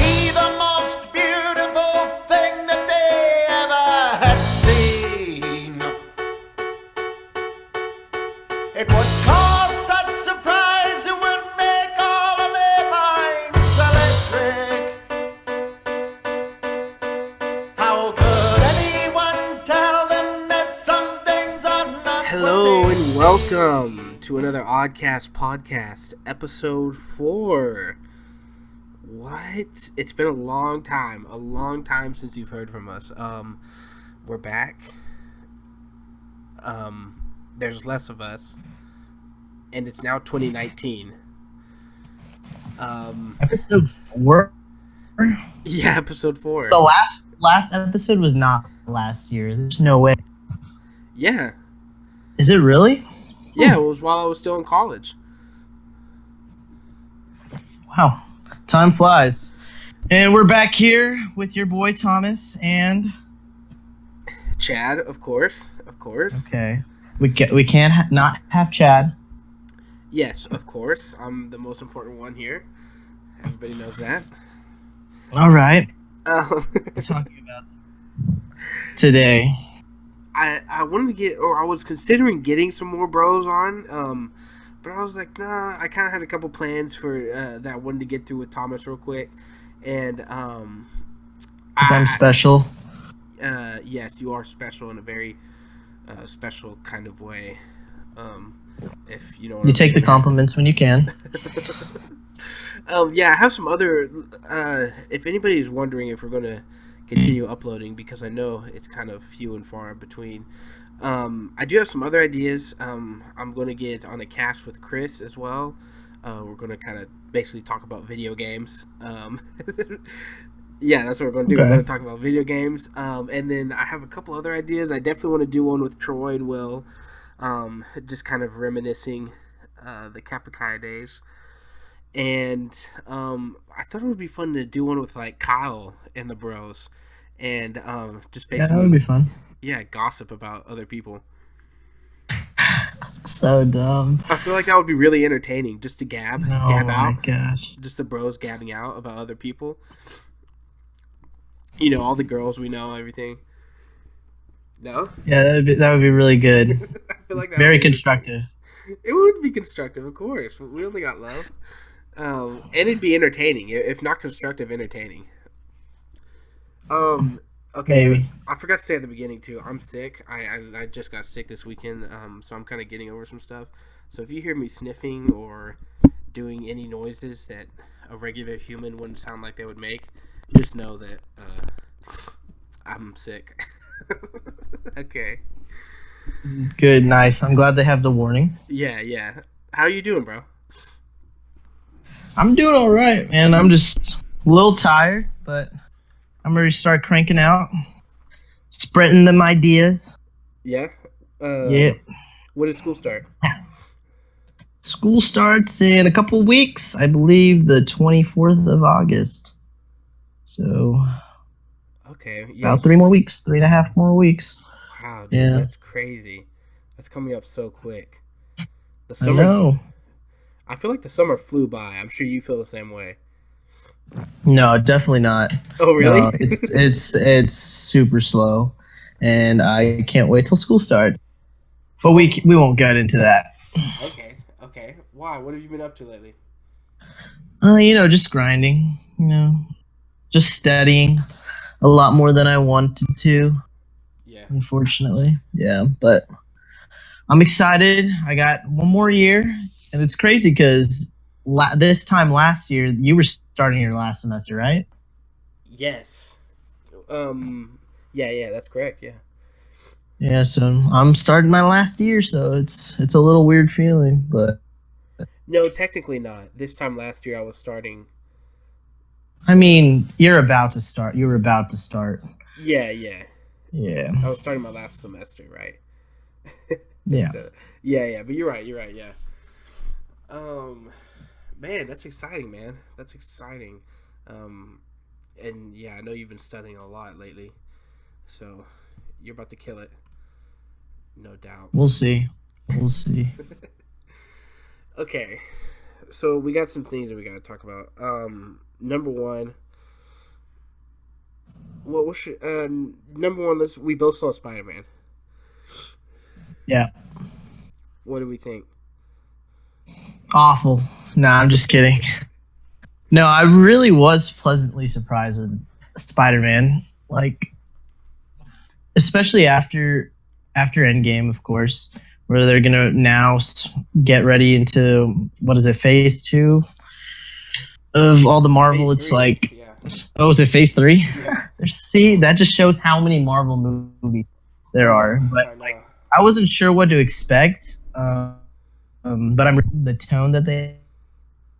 be the most beautiful thing that they ever had seen. It would cause such surprise, it would make all of their minds electric. How could anyone tell them that some things are not? Hello and welcome to another OddCast podcast, episode 4. What? It's been a long time since you've heard from us. We're back. There's less of us, and it's now 2019. Episode 4? Yeah, episode 4. The last episode was not last year. There's no way. Yeah. Is it really? Yeah, it was while I was still in college. Wow. Time flies. And we're back here with your boy Thomas and... Chad, of course. Okay. We can't not have Chad. Yes, of course. I'm the most important one here. Everybody knows that. All right. Um, What are we talking about today? I wanted to I was considering getting some more bros on, but I was like, nah. I kind of had a couple plans for that I wanted to get through with Thomas real quick, and Because I'm special. Yes, you are special in a very special kind of way. If you know what You I take the mean. compliments when you can. Yeah, I have some other. If anybody is wondering if we're going to continue uploading, because I know it's kind of few and far between, I do have some other ideas. I'm going to get on a cast with Chris as well. We're going to kind of basically talk about video games. Yeah, that's what we're going to do. Okay. We're going to talk about video games. And then I have a couple other ideas. I definitely want to do one with Troy and Will, just kind of reminiscing the Capikai days. And I thought it would be fun to do one with like Kyle and the bros, and just Yeah, basically that would be fun. gossip about other people. So dumb. I feel like that would be really entertaining, just to gab Oh out, my gosh. just the bros gabbing out about other people. You know, all the girls we know, everything. No, Yeah, that would be really good. I feel like that Very would be- constructive. It would be constructive, of course. We only got love. And it'd be entertaining, if not constructive, entertaining. Okay. Maybe. I forgot to say at the beginning too. I'm sick. I just got sick this weekend. So I'm kind of getting over some stuff. So if you hear me sniffing or doing any noises that a regular human wouldn't sound like they would make, just know that I'm sick. Okay. Good, nice. I'm glad they have the warning. Yeah. How you doing, bro? I'm doing all right, man. I'm just a little tired, but I'm ready to start cranking out, spreading them ideas. Yeah. Yeah. When does school start? School starts in a couple weeks. I believe the 24th of August. So Okay. Yes. about 3 more weeks, 3.5 more weeks. Wow, dude, Yeah. that's crazy. That's coming up so quick. The I summer. know. I feel like the summer flew by. I'm sure you feel the same way. No, definitely not. Oh, really? No, it's super slow, and I can't wait till school starts. But we won't get into that. Okay. Why? What have you been up to lately? Just grinding. Just studying a lot more than I wanted to. Yeah. Unfortunately, yeah. But I'm excited. I got one more year, and it's crazy because this time last year you were starting your last semester, right? Yes. Yeah, that's correct. Yeah. Yeah. So I'm starting my last year, so it's a little weird feeling, but. No, technically not. This time last year I was starting. I mean, you're about to start. You were about to start. Yeah. Yeah. I was starting my last semester, right? Yeah. So, yeah. But you're right. Yeah. Man, that's exciting, man. That's exciting. And yeah, I know you've been studying a lot lately, so you're about to kill it, no doubt. We'll see. Okay, so we got some things that we got to talk about. Number one, what should, number one? We both saw Spider-Man. Yeah. What do we think? Awful. Nah, I'm just kidding. No, I really was pleasantly surprised with Spider-Man. Like, especially after Endgame, of course, where they're gonna now get ready into what is it, Phase 2 of all the Marvel. Phase it's 3. like, Yeah. oh, is it Phase 3? Yeah. See, that just shows how many Marvel movies there are. But like, I wasn't sure what to expect. But I'm the tone that they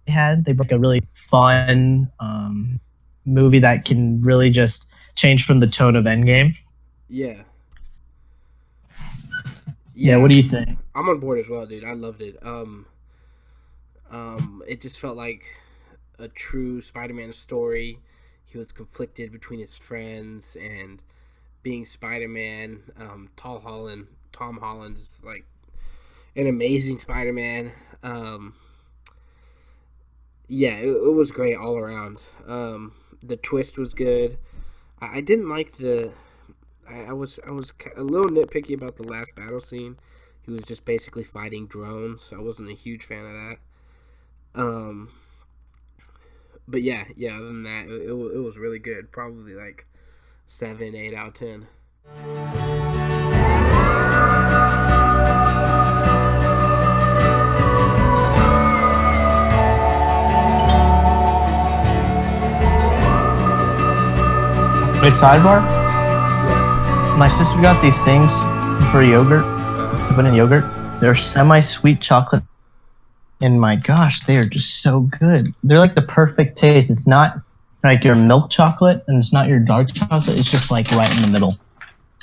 had. They brought a really fun movie that can really just change from the tone of Endgame. Yeah. Yeah, what do you think? I'm on board as well, dude. I loved it. It just felt like a true Spider-Man story. He was conflicted between his friends and being Spider-Man. Tom Holland is like an amazing Spider-Man. Yeah, it was great all around. The twist was good. I didn't like I was a little nitpicky about the last battle scene. He was just basically fighting drones. I wasn't a huge fan of that. But yeah. Other than that, it was really good. Probably like 7, 8 out of 10. Wait, sidebar? My sister got these things for yogurt. To put in yogurt. They're semi-sweet chocolate. And my gosh, they are just so good. They're like the perfect taste. It's not like your milk chocolate, and it's not your dark chocolate. It's just like right in the middle.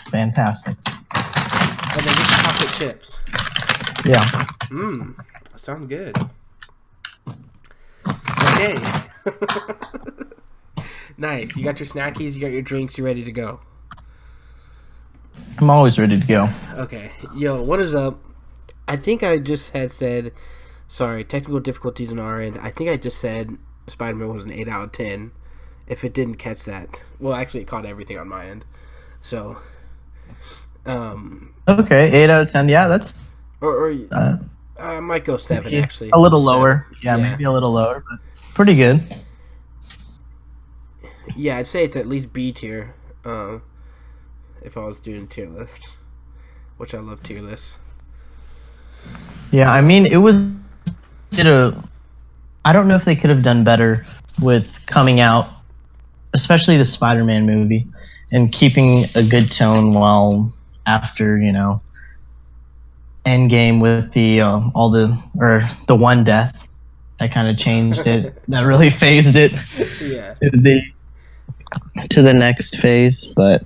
Fantastic. And they're just chocolate chips. Yeah. Sound good. Okay. Nice. You got your snackies, you got your drinks, you ready to go. I'm always ready to go. Okay. Yo, what is up? I think I just had said, sorry, technical difficulties on our end. I think I just said Spider-Man was an 8 out of 10. If it didn't catch that. Well, actually, it caught everything on my end. So, okay, 8 out of 10. Yeah, that's... I might go 7, actually. A little lower. Yeah, maybe a little lower, but pretty good. Yeah, I'd say it's at least B tier. If I was doing tier list, which I love tier lists. Yeah, I mean, I don't know if they could have done better with coming out, especially the Spider-Man movie, and keeping a good tone while after, Endgame with the one death that kind of changed it. That really phased it to the next phase. But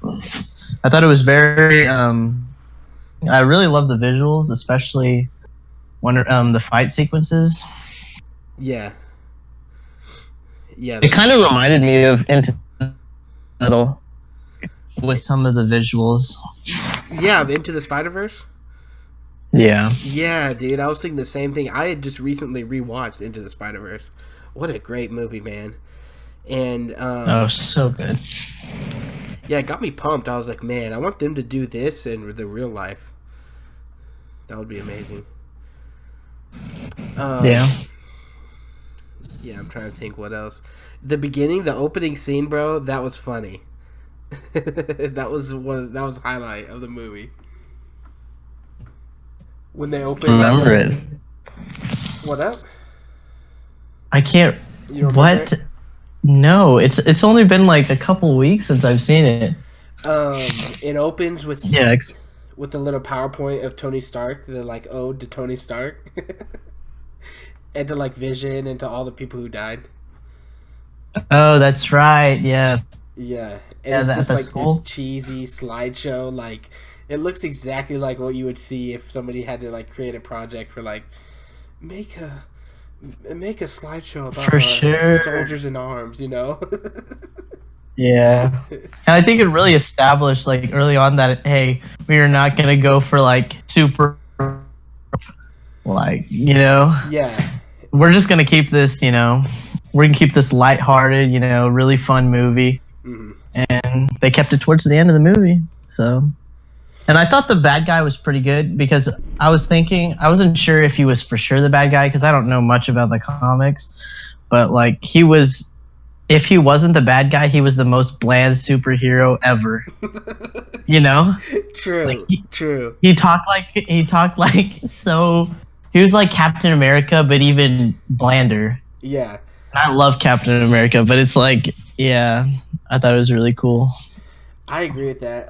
I thought it was very. I really love the visuals, especially when the fight sequences. Yeah. It kind of reminded me of Into the Metal with some of the visuals. Yeah, Into the Spider-Verse? Yeah. Yeah, dude, I was thinking the same thing. I had just recently rewatched Into the Spider-Verse. What a great movie, man. And oh, so good. Yeah, it got me pumped. I was like, man, I want them to do this in the real life. That would be amazing. Yeah. Yeah, I'm trying to think what else. The opening scene, bro, that was funny. that was highlight of the movie. When they open. Remember it? What up? I can't. You don't what? It? No, it's only been like a couple weeks since I've seen it. It opens with with the little PowerPoint of Tony Stark, the like ode to Tony Stark, and to like Vision and to all the people who died. Oh, that's right. Yeah. Yeah. And it's just like this cheesy slideshow. Like, it looks exactly like what you would see if somebody had to like create a project for like make a slideshow about soldiers in arms, Yeah. And I think it really established like early on that, hey, we are not going to go for like super, like, Yeah. We're just going to keep this, we're going to keep this lighthearted, really fun movie. and they kept it towards the end of the movie. So, and I thought the bad guy was pretty good because I was thinking I wasn't sure if he was for sure the bad guy because I don't know much about the comics, but like he was. If he wasn't the bad guy, he was the most bland superhero ever. You know? True. Like true. He talked like so. He was like Captain America, but even blander. Yeah. And I love Captain America, but it's like, yeah, I thought it was really cool. I agree with that.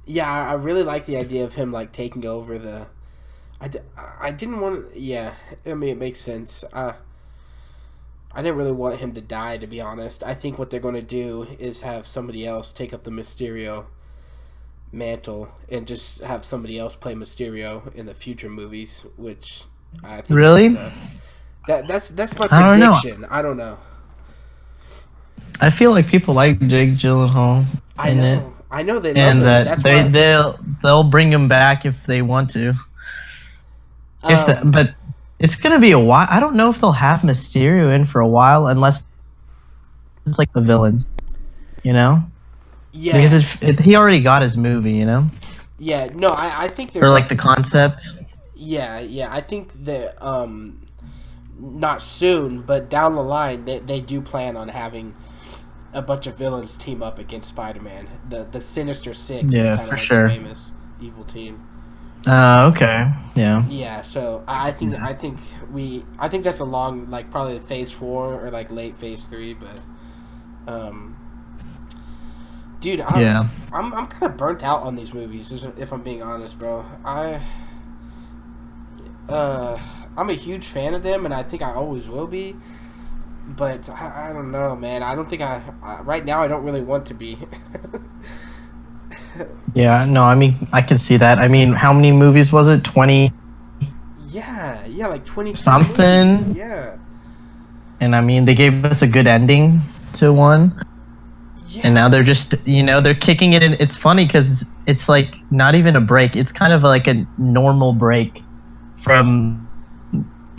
Yeah, I really like the idea of him like taking over the. I didn't want to. Yeah, I mean it makes sense. I didn't really want him to die, to be honest. I think what they're going to do is have somebody else take up the Mysterio mantle and just have somebody else play Mysterio in the future movies, which I think really that's my prediction. I don't know. I feel like people like Jake Gyllenhaal in it. I know they love and him. That they'll bring him back if they want to. But it's gonna be a while. I don't know if they'll have Mysterio in for a while unless it's like the villains, you know? Yeah. Because he already got his movie, you know? Yeah. No, I think they're or like the concept. Yeah. I think that not soon, but down the line, they do plan on having a bunch of villains team up against Spider-Man. The Sinister Six is kind of like a famous evil team. Okay. Yeah. Yeah, so I think that's a long, like probably phase 4 or like late phase 3, but dude, I'm kind of burnt out on these movies if I'm being honest, bro. I'm a huge fan of them and I think I always will be, but I don't know, man. I don't think right now I don't really want to be. Yeah, no, I mean, I can see that. I mean, how many movies was it? 20? Yeah, like 20 something. Movies. Yeah. And I mean, they gave us a good ending to one. Yeah. And now they're just, they're kicking it in. It's funny because it's like not even a break. It's kind of like a normal break from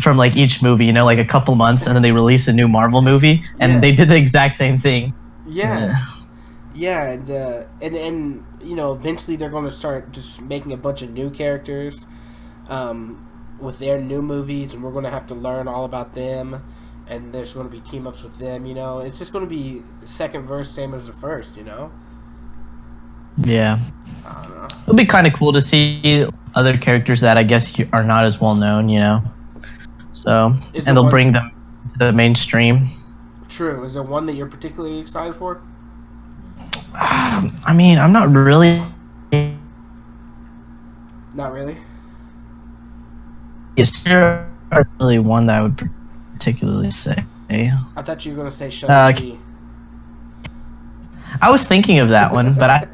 like each movie, like a couple months, and then they release a new Marvel movie, and they did the exact same thing. Yeah. Yeah, and eventually they're going to start just making a bunch of new characters with their new movies, and we're going to have to learn all about them, and there's going to be team-ups with them, It's just going to be second verse, same as the first, Yeah. I don't know. It'll be kind of cool to see other characters that I guess are not as well known, So, and they'll bring them to the mainstream. True. Is there one that you're particularly excited for? I mean, I'm not really. Not really? Is there really one that I would particularly say? I thought you were going to say Shang-Chi. I was thinking of that one, but I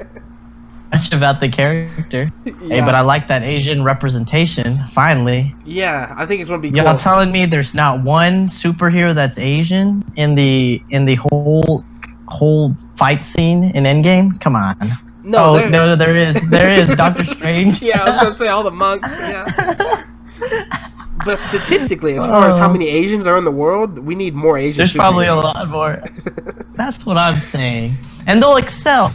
much about the character. Yeah. Hey, but I like that Asian representation, finally. Yeah, I think it's going to be cool. Y'all telling me there's not one superhero that's Asian in the whole fight scene in Endgame? Come on. No, there is. There is. Doctor Strange. Yeah, I was going to say all the monks. Yeah. But statistically, as far as how many Asians are in the world, we need more Asians. There's probably a lot more. That's what I'm saying. And they'll excel.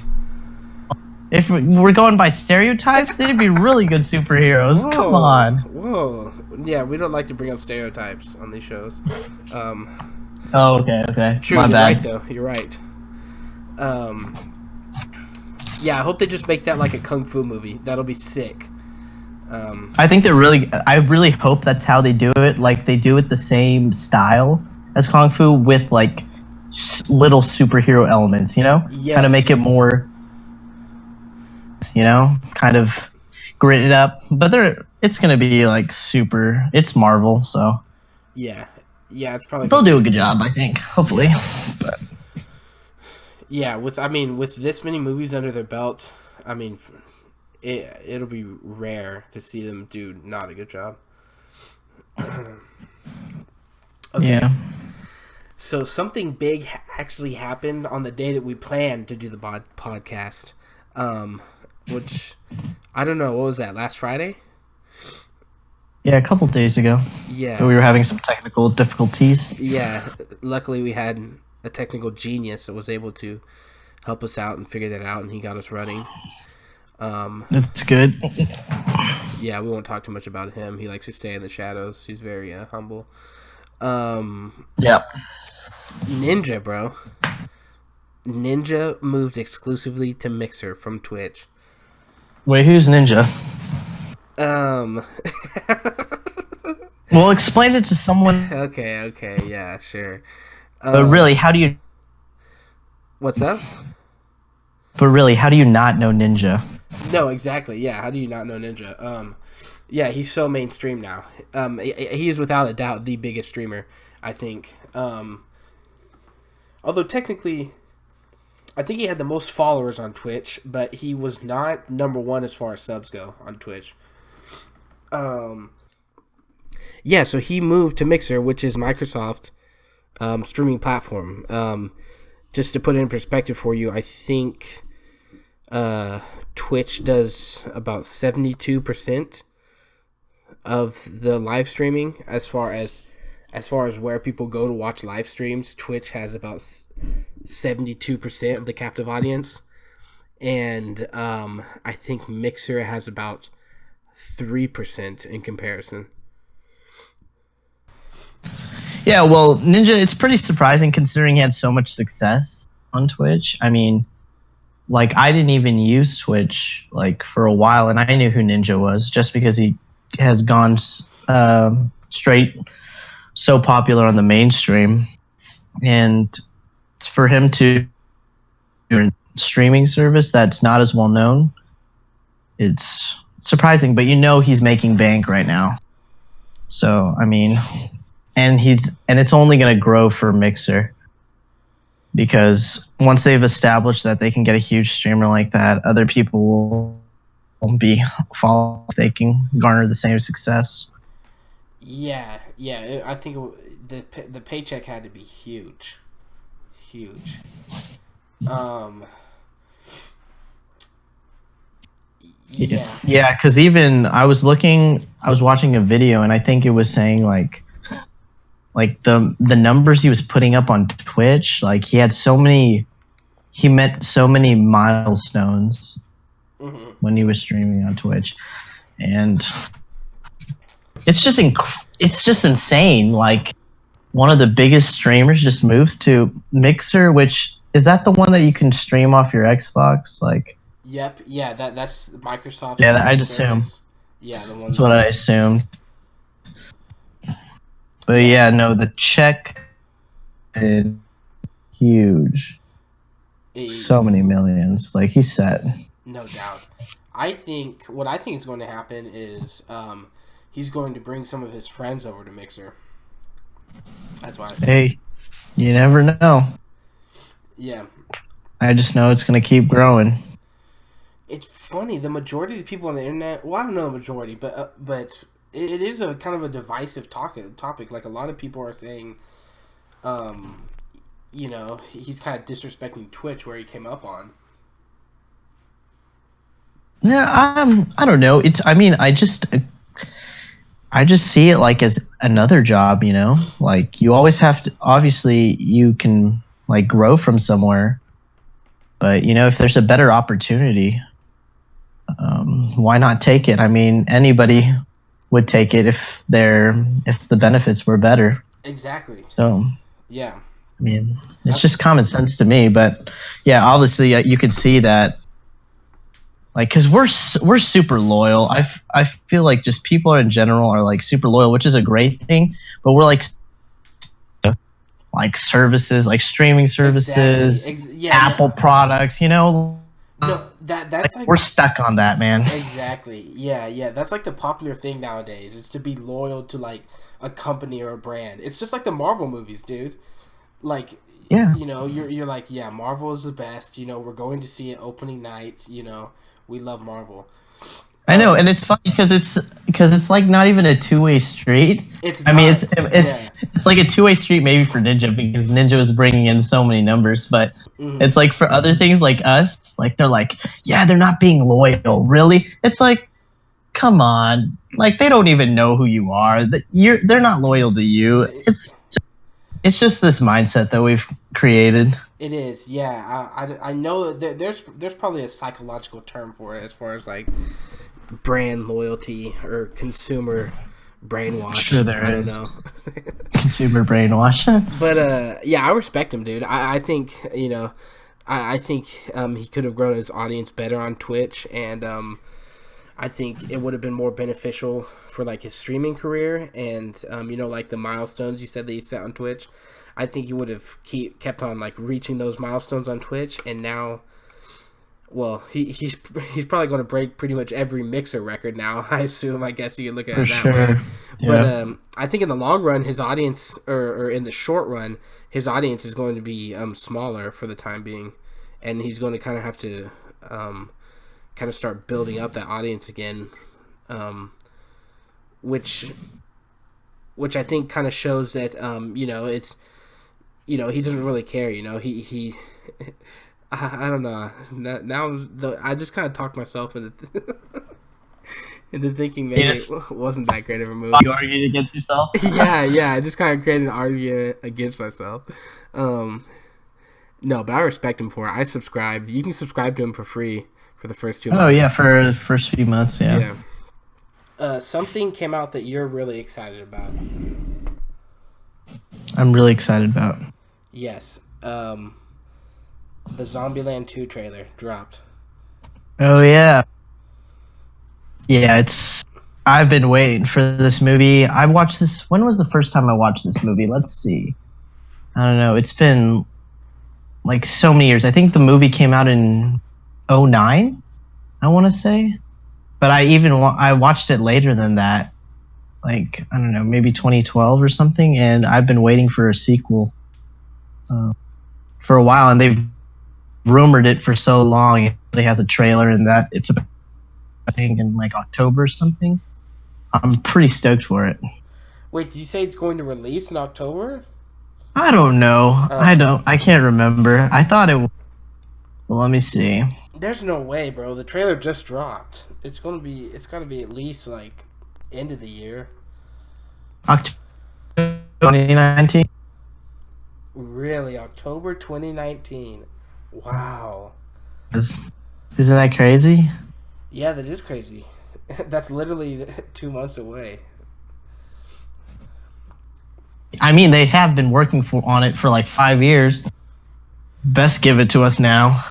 If we're going by stereotypes, they'd be really good superheroes. Whoa, come on. Whoa. Yeah, we don't like to bring up stereotypes on these shows. Oh, okay. True, you're right, though. You're right. Yeah, I hope they just make that like a kung fu movie. That'll be sick. I think I really hope that's how they do it. Like, they do it the same style as kung fu with, like, little superhero elements, Yes. Kind of make it more, kind of grit it up. But it's going to be, like, it's Marvel, so. Yeah, it's probably... They'll do a good job, I think, hopefully. But yeah, with this many movies under their belt, it'll be rare to see them do not a good job. Okay. Yeah. So something big actually happened on the day that we planned to do the podcast, which I don't know. What was that? Last Friday? Yeah, a couple days ago. Yeah. We were having some technical difficulties. Yeah. Luckily, we had a technical genius that was able to help us out and figure that out, and he got us running. That's good. Yeah, we won't talk too much about him. He likes to stay in the shadows. He's very humble. Yep. Ninja, bro. Ninja moved exclusively to Mixer from Twitch. Wait, who's Ninja? Well, explain it to someone. Okay, yeah, sure. But really, how do you? What's up? But really, how do you not know Ninja? No, exactly. Yeah, how do you not know Ninja? Yeah, he's so mainstream now. He is without a doubt the biggest streamer, I think. Although technically, I think he had the most followers on Twitch, but he was not number one as far as subs go on Twitch. Yeah, so he moved to Mixer, which is Microsoft streaming platform. Just to put it in perspective for you, I think Twitch does about 72% of the live streaming as far as where people go to watch live streams. Twitch has about 72% of the captive audience, and I think Mixer has about 3% in comparison. Yeah, well, Ninja, it's pretty surprising considering he had so much success on Twitch. I mean, like, I didn't even use Twitch, like, for a while, and I knew who Ninja was just because he has gone straight so popular on the mainstream. And for him to do a streaming service that's not as well known, it's surprising, but you know he's making bank right now. So, I mean, and it's only going to grow for Mixer, because once they've established that they can get a huge streamer like that, other people will be following if they can garner the same success. Yeah, I think the paycheck had to be huge. Yeah, because even I was watching a video, and I think it was saying like the numbers he was putting up on Twitch, like he met so many milestones when he was streaming on Twitch, and it's just insane. Like, one of the biggest streamers just moves to Mixer, which is that the one that you can stream off your Xbox? Like, yep, yeah, that's Microsoft. Yeah, I'd assume. Yeah, the one. That's what I assumed. But yeah, no, the check is huge. So many millions. Like, he's set. No doubt. What I think is going to happen is he's going to bring some of his friends over to Mixer. That's why I think. Hey, you never know. Yeah. I just know it's going to keep growing. It's funny, the majority of the people on the internet, well, I don't know the majority, but it is a kind of a divisive topic. Like, a lot of people are saying, he's kind of disrespecting Twitch where he came up on. Yeah, I don't know. I just see it like as another job, you know? Like, you always have to, obviously you can like grow from somewhere, but you know, if there's a better opportunity, why not take it? I mean, anybody would take it if the benefits were better. Exactly. So, yeah. I mean, it's just common sense to me, but yeah, obviously you could see that. Like, cause we're super loyal. I feel like just people in general are like super loyal, which is a great thing. But we're like services, like streaming services, exactly. Apple products. You know, no, that's like, we're stuck on that, man. Exactly. Yeah. That's like the popular thing nowadays, is to be loyal to like a company or a brand. It's just like the Marvel movies, dude. Like, yeah, you know, you're like, yeah, Marvel is the best. You know, we're going to see it opening night. You know. We love Marvel. I know, and it's funny because it's like not even a two-way street. It's like a two-way street maybe for Ninja, because Ninja was bringing in so many numbers, but it's like for other things like us, like they're like, yeah, they're not being loyal. Really? It's like, come on, like they don't even know who you are. They're not loyal to you. It's just this mindset that we've created. It is, yeah. I know that there's probably a psychological term for it as far as like brand loyalty or consumer brainwash. Sure, there I is. don't know. Consumer brainwash. But yeah, I respect him, dude. I think I think he could have grown his audience better on Twitch, and I think it would have been more beneficial for like his streaming career and like the milestones you said that he set on Twitch. I think he would have kept on like reaching those milestones on Twitch, and now, well, he's probably going to break pretty much every Mixer record now. I assume. I guess you can look at it that way. Yeah. But I think in the long run, his audience, or in the short run, his audience is going to be smaller for the time being, and he's going to kind of have to kind of start building up that audience again, which I think kind of shows that it's he doesn't really care. He I don't know. Now I just kind of talked myself into into thinking maybe it wasn't that great of a movie. You argued against yourself? yeah. I just kind of created an argument against myself. No, but I respect him for it. I subscribe. You can subscribe to him for free for the first 2 months. Oh yeah, for the first few months, yeah. Something came out that you're really excited about. I'm really excited about. Yes. The Zombieland 2 trailer dropped. Oh yeah. Yeah, I've been waiting for this movie. I watched this. When was the first time I watched this movie? Let's see. I don't know. It's been like so many years. I think the movie came out in 2009, I want to say. But I watched it later than that. Like, I don't know, maybe 2012 or something, and I've been waiting for a sequel for a while, and they've rumored it for so long. It really has a trailer, and that it's about, I think, in like October or something. I'm pretty stoked for it. Wait, did you say it's going to release in October? I don't know. I can't remember. I thought it. Well, let me see. There's no way, bro. The trailer just dropped. It's got to be at least like end of the year. October 2019. Really, October 2019. Wow. Isn't that crazy? Yeah, that is crazy. That's literally 2 months away. I mean, they have been working on it for like 5 years. Best give it to us now.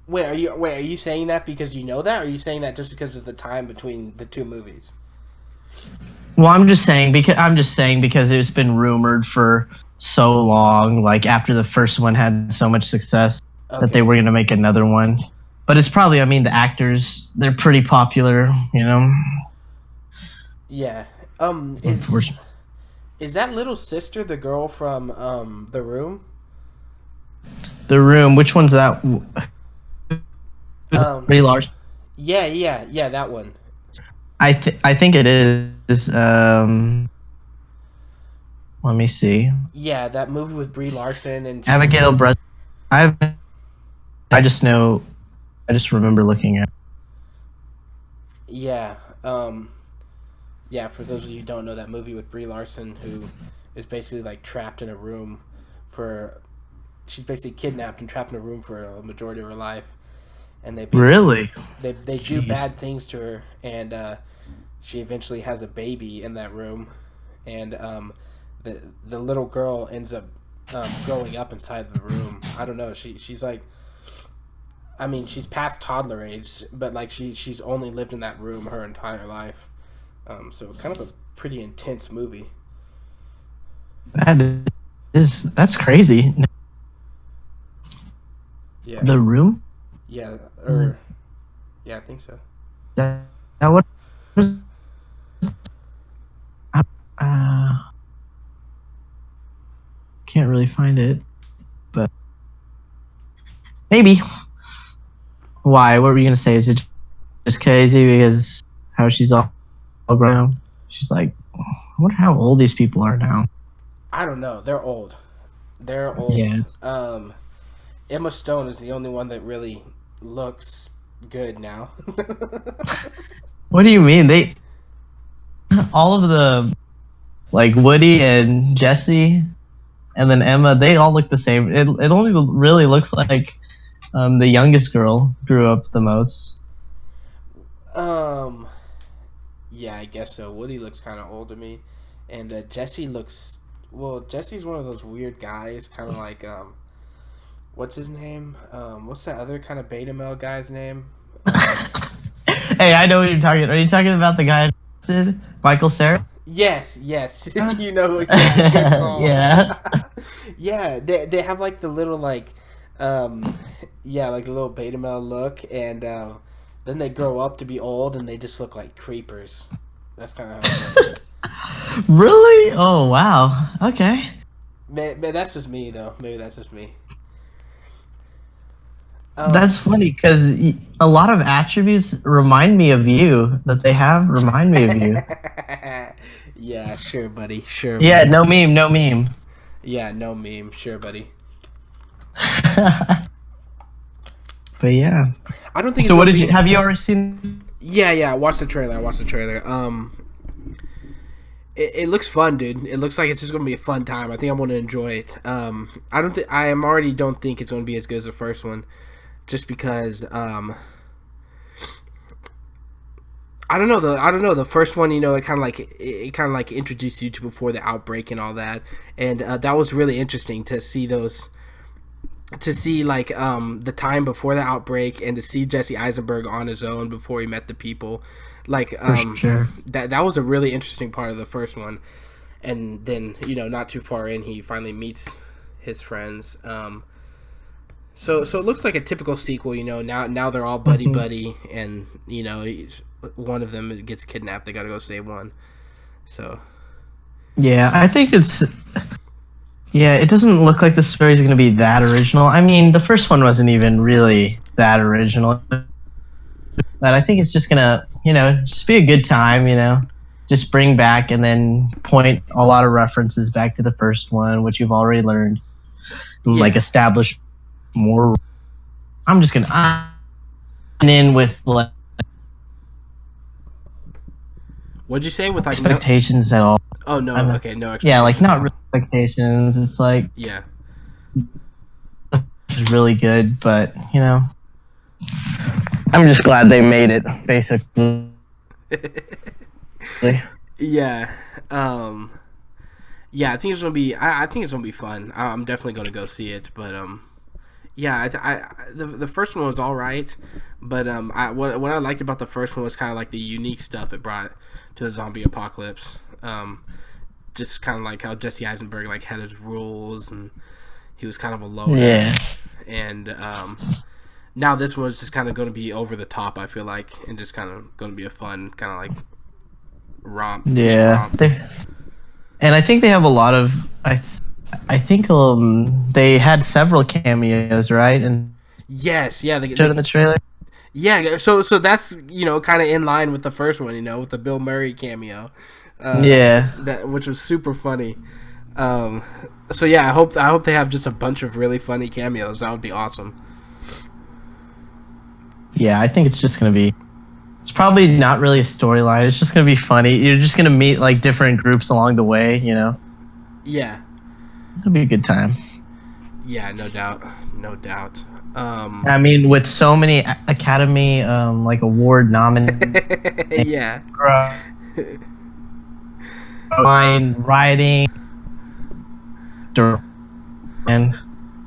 Wait, are you saying that because you know that, or are you saying that just because of the time between the two movies? Well, I'm just saying because it's been rumored for so long. Like after the first one had so much success that they were going to make another one. But it's probably, I mean, the actors, they're pretty popular, you know. Yeah. Is that little sister the girl from The Room? The Room. Which one's that? Brie Larson. Yeah, that one. I think it is. Let me see. Yeah, that movie with Brie Larson and Abigail Breslin. I just remember looking at. Yeah. Yeah, for those of you who don't know, that movie with Brie Larson, who is basically like trapped in a room she's basically kidnapped and trapped in a room for a majority of her life. And they really they do bad things to her, and she eventually has a baby in that room, and the little girl ends up growing up inside the room. I don't know. She's like, I mean, she's past toddler age, but like she's only lived in that room her entire life. So kind of a pretty intense movie. That's crazy. Yeah. The Room. Yeah, yeah, I think so. That what? Can't really find it, but maybe. Why? What were you gonna say? Is it just crazy because how she's all grown? She's like, I wonder how old these people are now. I don't know. They're old. Yeah. Emma Stone is the only one that really looks good now. What do you mean? All of the, like Woody and Jesse, and then Emma, they all look the same. It only really looks like the youngest girl grew up the most. Yeah, I guess so. Woody looks kind of old to me, and Jesse looks. Well, Jesse's one of those weird guys, kind of like what's his name? What's that other kind of beta male guy's name? Hey, I know what you're talking. Are you talking about the guy, Michael Cera? Yes. You know, yeah, good call. Yeah. Yeah, they have like the little like, like a little beta male look, and then they grow up to be old, and they just look like creepers. That's kind of how it works. Really? Oh wow. Okay. Man, that's just me though. Maybe that's just me. That's funny because a lot of attributes remind me of you that they have remind me of you. Yeah, sure, buddy. Sure. Yeah, buddy. no meme. Yeah, no meme. Sure, buddy. But yeah. I don't think. So what did you have? You already seen? Yeah. Watch the trailer. It looks fun, dude. It looks like it's just gonna be a fun time. I think I'm gonna enjoy it. I already don't think it's gonna be as good as the first one, just because I don't know. The first one, it kind of like introduced you to before the outbreak and all that, and that was really interesting to see those. To see like the time before the outbreak, and to see Jesse Eisenberg on his own before he met the people, like sure. that was a really interesting part of the first one. And then not too far in, he finally meets his friends. So it looks like a typical sequel. Now they're all buddy, and one of them gets kidnapped. They got to go save one. So yeah, I think it's. Yeah, it doesn't look like the story's going to be that original. I mean, the first one wasn't even really that original. But I think it's just going to, just be a good time, Just bring back and then point a lot of references back to the first one, which you've already learned. And, like, establish more. I'm just going to in with, like... What'd you say? With, like, expectations at all. Oh, no. Okay, no expectations. Yeah, like, not real expectations. It's like... Yeah. It's really good, but, I'm just glad they made it, basically. Yeah. Yeah, I think it's gonna be. I think it's gonna be fun. I'm definitely gonna go see it. But yeah, the first one was all right. But what I liked about the first one was kind of like the unique stuff it brought to the zombie apocalypse. Just kind of like how Jesse Eisenberg like had his rules, and he was kind of a loner. Yeah. And now this one's just kind of going to be over the top, I feel like, and just kind of going to be a fun kind of like romp. Yeah. Romp. And I think they have a lot of I think they had several cameos, right? And yes, yeah, they showed in the trailer. Yeah, so that's kind of in line with the first one, with the Bill Murray cameo. Yeah, which was super funny. So yeah, I hope they have just a bunch of really funny cameos. That would be awesome. Yeah, I think it's just gonna be. It's probably not really a storyline. It's just gonna be funny. You're just gonna meet like different groups along the way, Yeah. It'll be a good time. Yeah, no doubt. I mean, with so many Academy like award nominations. Yeah. Writing, and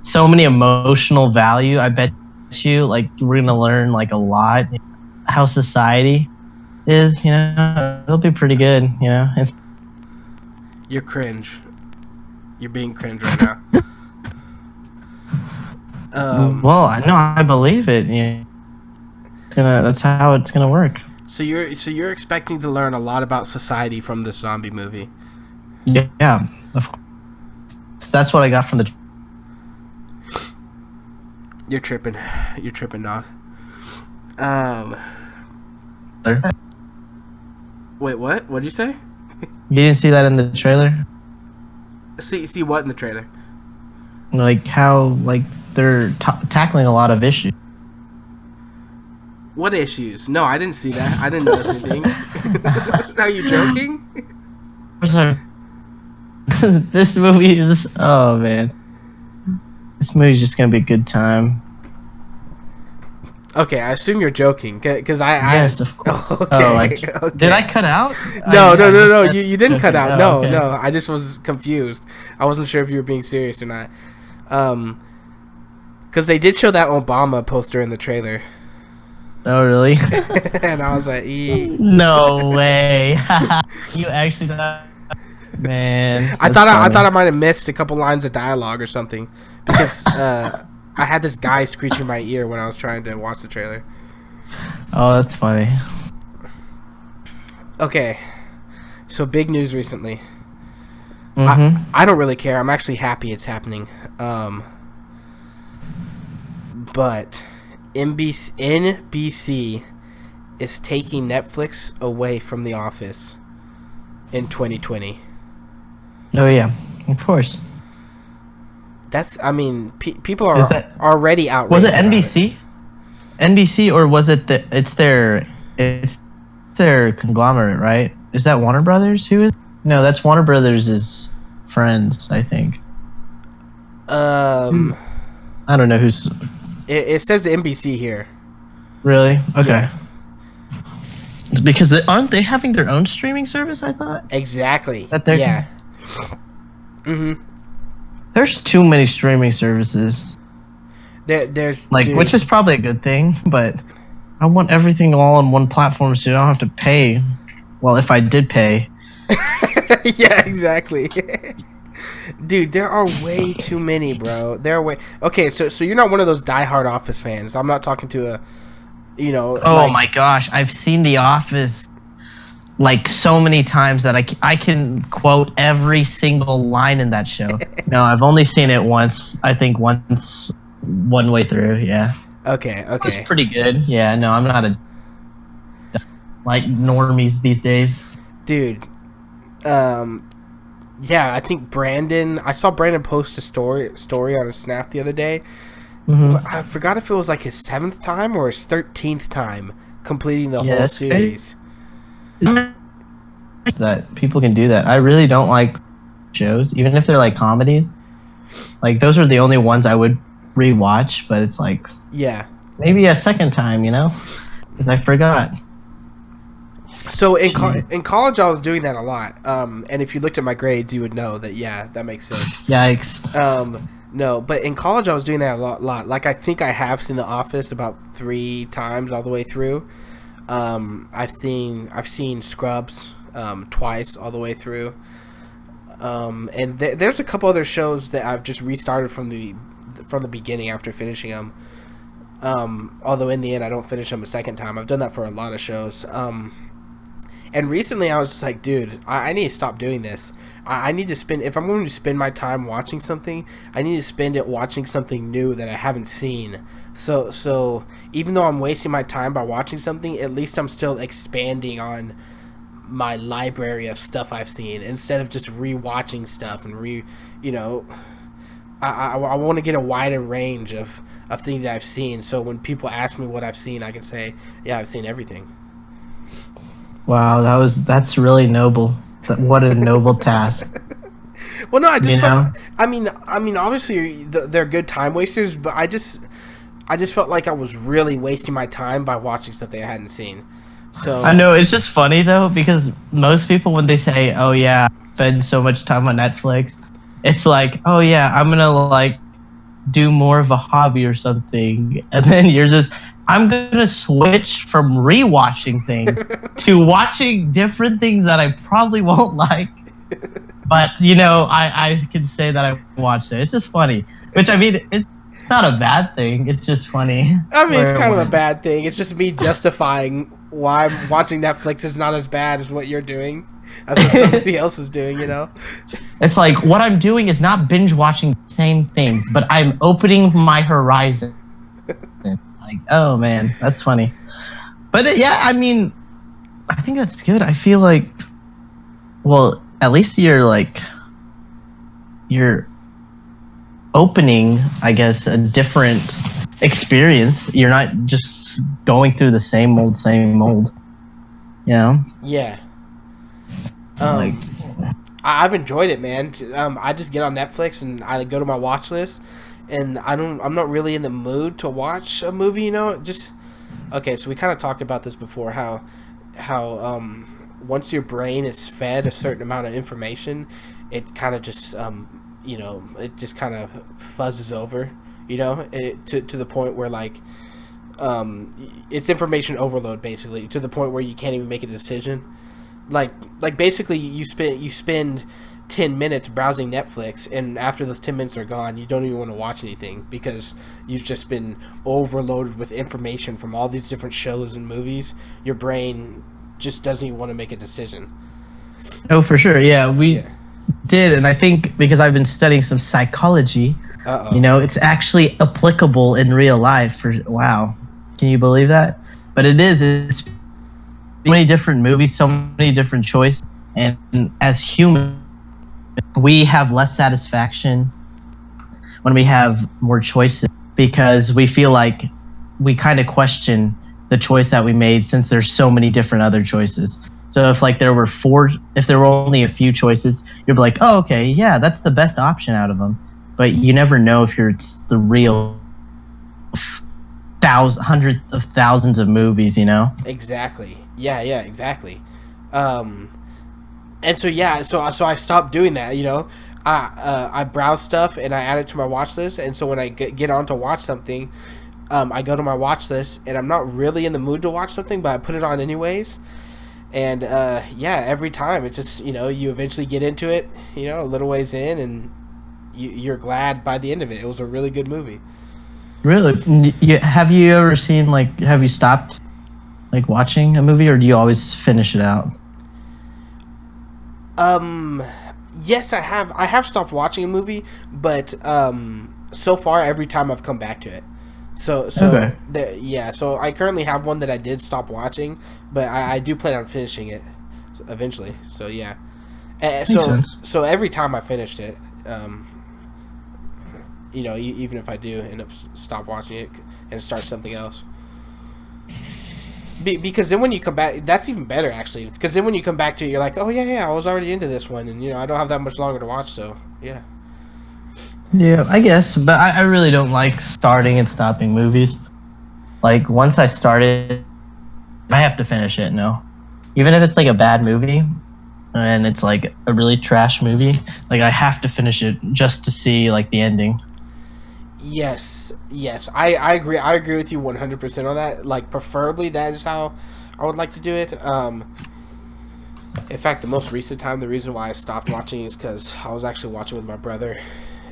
so many emotional value. I bet you, like, we're gonna learn like a lot how society is. It'll be pretty good. You're cringe. You're being cringe right now. Well, I believe it. Yeah. That's how it's gonna work. So you're expecting to learn a lot about society from this zombie movie. Yeah, of course. That's what I got from the. You're tripping, dog. Wait, what? What'd you say? You didn't see that in the trailer? See what in the trailer? Like how they're tackling a lot of issues. What issues? No, I didn't see that. I didn't notice anything. Are you joking? This movie is. Oh man, this movie's just gonna be a good time. Okay, I assume you're joking, because Yes, of course. Okay, okay. Did I cut out? No. I You didn't cut out. Oh, okay. No. I just was confused. I wasn't sure if you were being serious or not. Because they did show that Obama poster in the trailer. Oh really? And I was like, No way. You actually thought, man. I thought I might have missed a couple lines of dialogue or something, because I had this guy screeching in my ear when I was trying to watch the trailer. Oh, that's funny. Okay, so big news recently. Mm-hmm. I don't really care. I'm actually happy it's happening. But NBC is taking Netflix away from The Office in 2020. Oh yeah, of course. People are already outraged. Was it NBC? NBC, or was it it's their conglomerate, right? Is that Warner Brothers? Who is? No, that's Warner Brothers' friends, I think. I don't know who's. It says NBC here. Really? Okay. Yeah. Because aren't they having their own streaming service? I thought. Exactly. Yeah. Mm-hmm. There's too many streaming services. There's which is probably a good thing, but I want everything all on one platform so you don't have to pay. Well, if I did pay. Yeah, exactly. Dude, there are way too many, bro. Okay, so you're not one of those diehard Office fans. I'm not talking to a, Oh my gosh, I've seen The Office like so many times that I can quote every single line in that show. No, I've only seen it once. I think once, one way through. Yeah. Okay. It's pretty good. Yeah. No, I'm not like normies these days. Dude. Yeah, I think I saw Brandon post a story on a Snap the other day. Mm-hmm. I forgot if it was like his 7th time or his 13th time completing the whole series. That people can do that. I really don't like shows, even if they're like comedies. Like those are the only ones I would rewatch, but it's like maybe a second time, because I forgot. So in college, I was doing that a lot. And if you looked at my grades, you would know that. Yeah, that makes sense. Yikes. No, but in college, I was doing that a lot. Like I think I have seen The Office about 3 times all the way through. I've seen Scrubs twice all the way through. And there's a couple other shows that I've just restarted from the beginning after finishing them. Although in the end I don't finish them a second time. I've done that for a lot of shows. And recently I was just like, dude, I need to stop doing this. I need to if I'm going to spend my time watching something, I need to spend it watching something new that I haven't seen. So even though I'm wasting my time by watching something, at least I'm still expanding on my library of stuff I've seen instead of just rewatching stuff and I want to get a wider range of things that I've seen, so when people ask me what I've seen, I can say, yeah, I've seen everything. Wow, that's really noble. What a noble task. Well, no, I just felt, I mean, obviously they're good time wasters, but I just felt like I was really wasting my time by watching stuff that I hadn't seen. So I know, it's just funny though, because most people, when they say, "Oh yeah, I spend so much time on Netflix," it's like, "Oh yeah, I'm gonna like do more of a hobby or something," and then you're just, "I'm gonna switch from rewatching things to watching different things that I probably won't like." But I can say that I watched it. It's just funny, which I mean, it's not a bad thing. It's just funny. I mean, it's kind of a bad thing. It's just me justifying why watching Netflix is not as bad as what you're doing, as what somebody else is doing. It's like, what I'm doing is not binge watching the same things, but I'm opening my horizon. Like, oh man, that's funny. But yeah, I mean, I think that's good. I feel like, well, at least you're opening, I guess, a different experience. You're not just going through the same old. Yeah. I've enjoyed it, man. I just get on Netflix and I go to my watch list, and I'm not really in the mood to watch a movie. You know, just okay. So we kind of talked about this before. How once your brain is fed a certain amount of information, it kind of just it just kind of fuzzes over. You know, to the point where like it's information overload basically, to the point where you can't even make a decision. Like basically you spend 10 minutes browsing Netflix, and after those 10 minutes are gone, you don't even want to watch anything because you've just been overloaded with information from all these different shows and movies. Your brain just doesn't even want to make a decision. Oh, for sure. Yeah, we did, and I think because I've been studying some psychology, it's actually applicable in real life. Wow, can you believe that? But it's so many different movies, so many different choices, and as humans, we have less satisfaction when we have more choices because we feel like we kind of question the choice that we made since there's so many different other choices. So if there were only a few choices, you'd be like, oh, okay, yeah, that's the best option out of them. But you never know if it's the real hundreds of thousands of movies, you know? Exactly. Yeah, exactly. And so I stopped doing that. You know, I browse stuff and I add it to my watch list. And so when I get on to watch something, I go to my watch list and I'm not really in the mood to watch something, but I put it on anyways. And every time it just you eventually get into it. A little ways in, and you're glad by the end of it. It was a really good movie. Really? Have you ever seen have you stopped watching a movie, or do you always finish it out? Yes, I have. I have stopped watching a movie, but so far every time I've come back to it. So I currently have one that I did stop watching, but I do plan on finishing it eventually. So yeah, Makes sense. So every time I finished it, even if I do end up stop watching it and start something else. Because then when you come back, that's even better actually. Because then when you come back to it, you're like, oh yeah, I was already into this one, and I don't have that much longer to watch. So yeah. Yeah, I guess, but I really don't like starting and stopping movies. Once I started, I have to finish it. No, even if it's a bad movie, and it's a really trash movie, I have to finish it just to see the ending. Yes, I agree. I agree with you 100% on that. Preferably that is how I would like to do it. In fact, the most recent time, the reason why I stopped watching is because I was actually watching with my brother,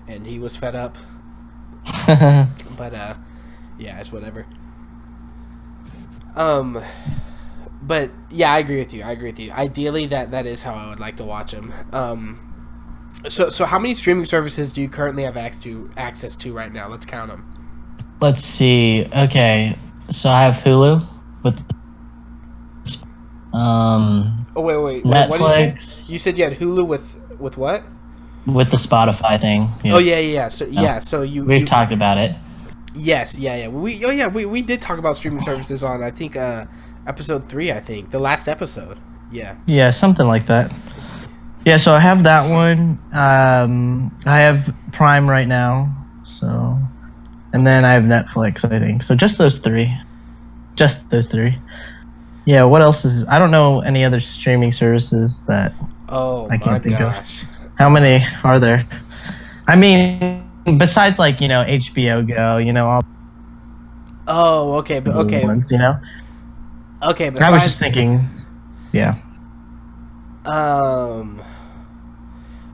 and he was fed up. But yeah, it's whatever. But yeah, I agree with you. Ideally, that is how I would like to watch them. So how many streaming services do you currently have access to right now? Let's count them. Let's see. Okay, so I have Hulu with Oh wait. Netflix. What did you say? You said you had Hulu with what? With the Spotify thing. Yeah. Oh yeah. So we've talked about it. Yes, yeah. We did talk about streaming services on I think episode 3. I think the last episode. Yeah. Yeah, something like that. Yeah, so I have that one. I have Prime right now, so, and then I have Netflix, I think. So just those three. Yeah, what else I don't know any other streaming services that I can't think of. How many are there? I mean, besides HBO Go, all. Oh, okay, but okay. Ones, Okay, but I was just thinking, yeah.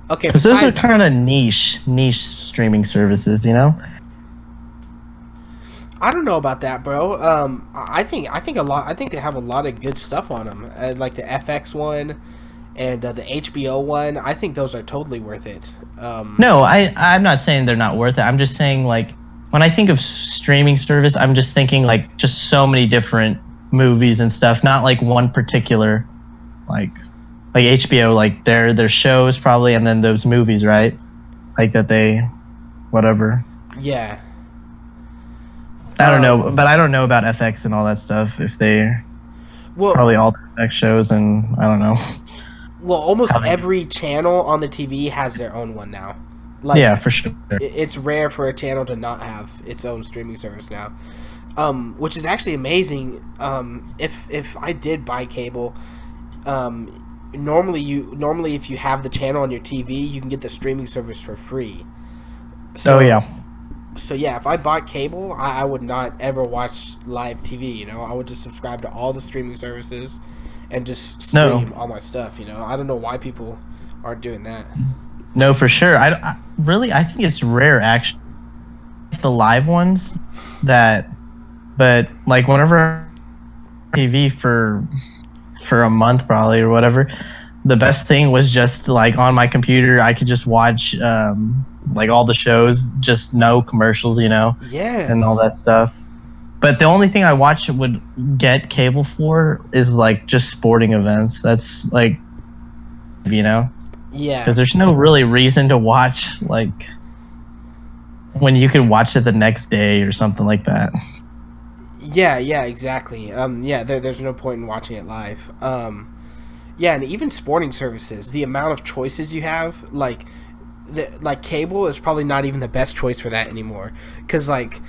Okay, because those are kind of niche streaming services, I don't know about that, bro. I think they have a lot of good stuff on them, like the FX one and the HBO one. I think those are totally worth it. No, I'm not saying they're not worth it. I'm just saying when I think of streaming service, I'm just thinking just so many different movies and stuff, not one particular like HBO, their shows probably, and then those movies, right? That they, whatever. Yeah. I don't know, but I don't know about FX and all that stuff. If they, probably all the FX shows, and I don't know. Well, almost how they do. every channel on the TV has their own one now. Like, Yeah, for sure. it's rare for a channel to not have its own streaming service now, which is actually amazing. If I did buy cable, normally if you have the channel on your TV, you can get the streaming service for free. So, Oh yeah. So yeah, if I bought cable, I would not ever watch live TV. You know, I would just subscribe to all the streaming services and just stream all my stuff. You know, I don't know why people aren't doing that. No, for sure. I think it's rare actually. The live ones but like whenever TV for a month probably or whatever, the best thing was just like on my computer I could just watch like all the shows, just no commercials, you know, and all that stuff. But the only thing I would get cable for is like just sporting events. That's like, you know, because there's no really reason to watch like when you can watch it the next day or something like that. Yeah, exactly. There's no point in watching it live. And even sporting services, the amount of choices you have, like cable is probably not even the best choice for that anymore. Because like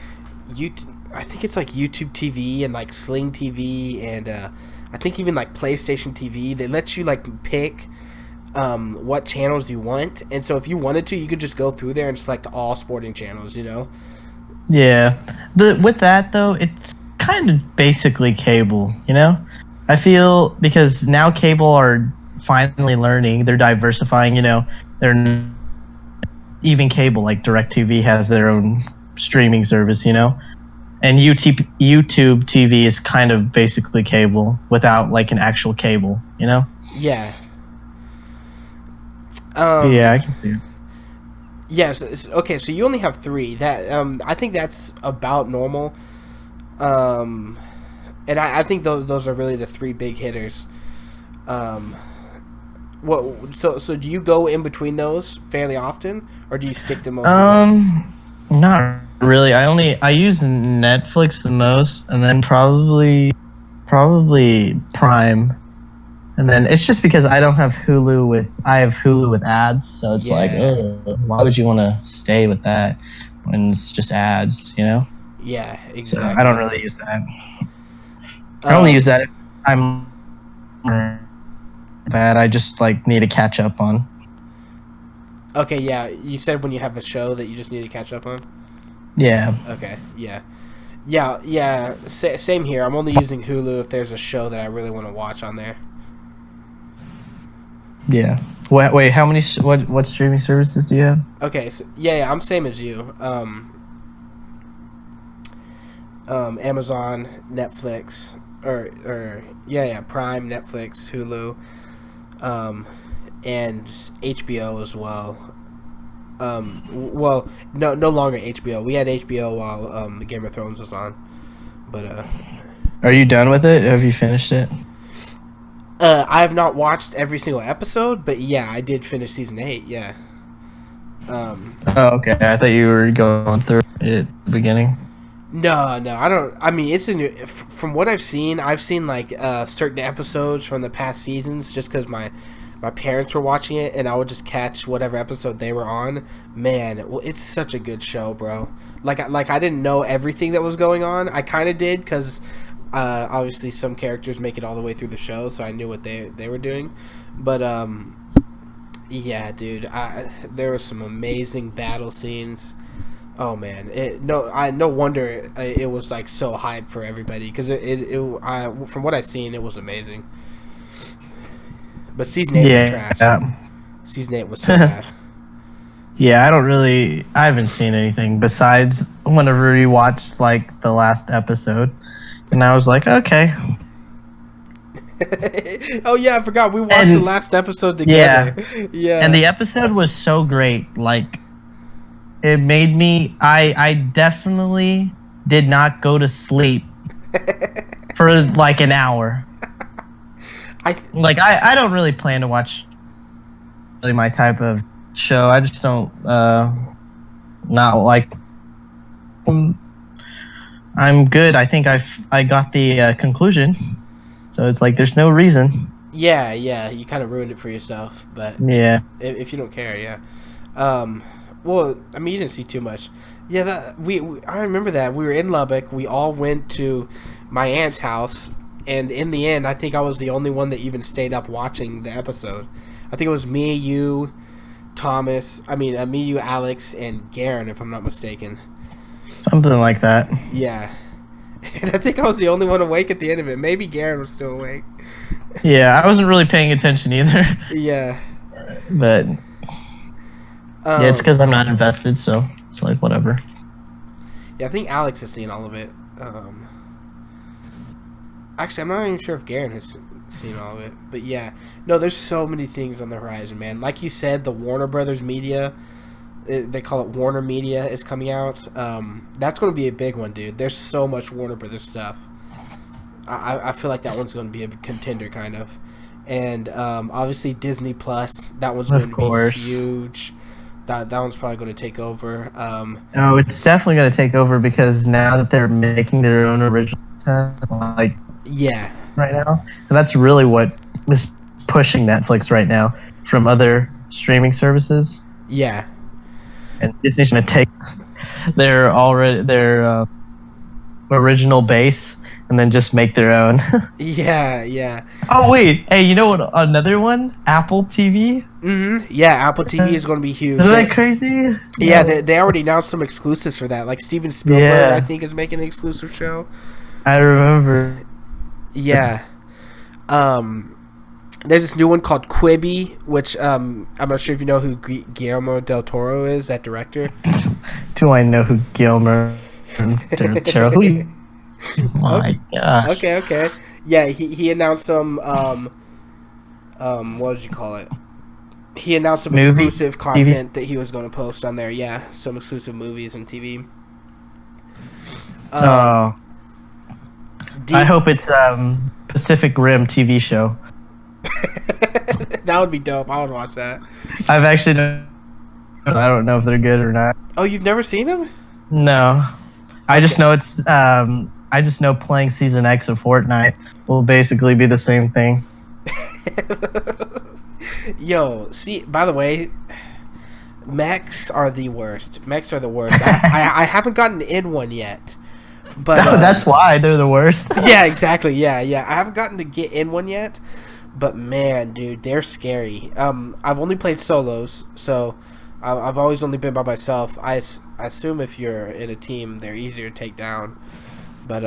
I think it's like YouTube TV and like Sling TV and I think even like PlayStation TV. They let you like pick what channels you want, and so if you wanted to, you could just go through there and select all sporting channels. You know. Yeah. With that though, it's kind of basically cable. You know, I feel because now cable are finally learning. They're diversifying. You know, they're even cable like DirecTV has their own streaming service. You know. And YouTube TV is kind of basically cable without like an actual cable, you know? Yeah. Yeah, I can see it. Yes. Okay, so you only have 3. That I think that's about normal. And I think those are really the 3 big hitters. So do you go in between those fairly often, or do you stick to most of them? Not really. I use Netflix the most, and then probably Prime, and then it's just because I don't have Hulu I have Hulu with ads, so it's like, why would you want to stay with that when it's just ads, you know? Yeah, exactly. So I don't really use that. I only use that if I'm that I just like need to catch up on. Okay, yeah. You said when you have a show that you just need to catch up on? Yeah. Okay, yeah. Same here. I'm only using Hulu if there's a show that I really want to watch on there. Yeah. Wait, how many what streaming services do you have? Okay, so I'm same as you. Amazon, Netflix, or Prime, Netflix, Hulu, and HBO as well. Well, no longer HBO. We had HBO while Game of Thrones was on, but Are you done with it? Have you finished it? I have not watched every single episode, but yeah, I did finish season 8. Yeah. Oh, okay. I thought you were going through it at the beginning. No, I don't. I mean, from what I've seen like certain episodes from the past seasons, just because my parents were watching it, and I would just catch whatever episode they were on. Man, well, it's such a good show, bro. Like I didn't know everything that was going on. I kind of did because obviously some characters make it all the way through the show, so I knew what they were doing. But yeah, dude, there were some amazing battle scenes. Oh man, no wonder it was like so hyped for everybody because from what I've seen, it was amazing. But season 8 was trash. Yeah. Season 8 was so bad. Yeah, I haven't seen anything besides whenever we watched like the last episode, and I was like, okay. Oh yeah, I forgot we watched the last episode together. Yeah. And the episode was so great. Like, it made me. I definitely did not go to sleep for like an hour. I don't really plan to watch really my type of show. I just don't not like. I'm good. I think I got the conclusion, so it's like there's no reason. Yeah, you kind of ruined it for yourself, but Yeah. if you don't care, yeah. Well, I mean, you didn't see too much. Yeah, I remember that we were in Lubbock. We all went to my aunt's house, and in the end, I think I was the only one that even stayed up watching the episode. I think it was me, you, Thomas. I mean, me, you, Alex, and Garen, if I'm not mistaken. Something like that. Yeah, and I think I was the only one awake at the end of it. Maybe Garen was still awake. Yeah, I wasn't really paying attention either. Yeah. But yeah, it's because I'm not invested, so it's like whatever. Yeah, I think Alex has seen all of it. Actually, I'm not even sure if Garen has seen all of it. But yeah, no, there's so many things on the horizon, man. Like you said, the Warner Brothers Media, they call it Warner Media, is coming out. That's going to be a big one, dude. There's so much Warner Brothers stuff. I feel like that one's going to be a contender, kind of. And obviously Disney Plus, that one's going to be huge. That one's probably going to take over. Oh, it's definitely going to take over because now that they're making their own original content, like right now, and that's really what is pushing Netflix right now from other streaming services. Yeah, and Disney's going to take their original base and then just make their own. Yeah. Oh wait, hey, you know what? Another one, Apple TV. Yeah, Apple TV is going to be huge. Isn't that crazy? Yeah, they already announced some exclusives for that. Like Steven Spielberg, I think, is making an exclusive show. I remember. Yeah. There's this new one called Quibi, which I'm not sure if you know who Guillermo del Toro is, that director. Do I know who Guillermo del Toro is? My gosh. Okay. Yeah, he announced some what did you call it? He announced some exclusive content that he was going to post on there. Yeah, some exclusive movies and TV. I hope it's Pacific Rim TV show. That would be dope. I would watch that. I don't know if they're good or not. Oh, you've never seen them? No. I just know it's I just know playing Season X of Fortnite will basically be the same thing. Yo, see, by the way, mechs are the worst. I haven't gotten in one yet. But no, that's why they're the worst. Yeah, exactly. Yeah. I haven't gotten to get in one yet. But man, dude, they're scary. I've only played solos, so I've always only been by myself. I assume if you're in a team, they're easier to take down. But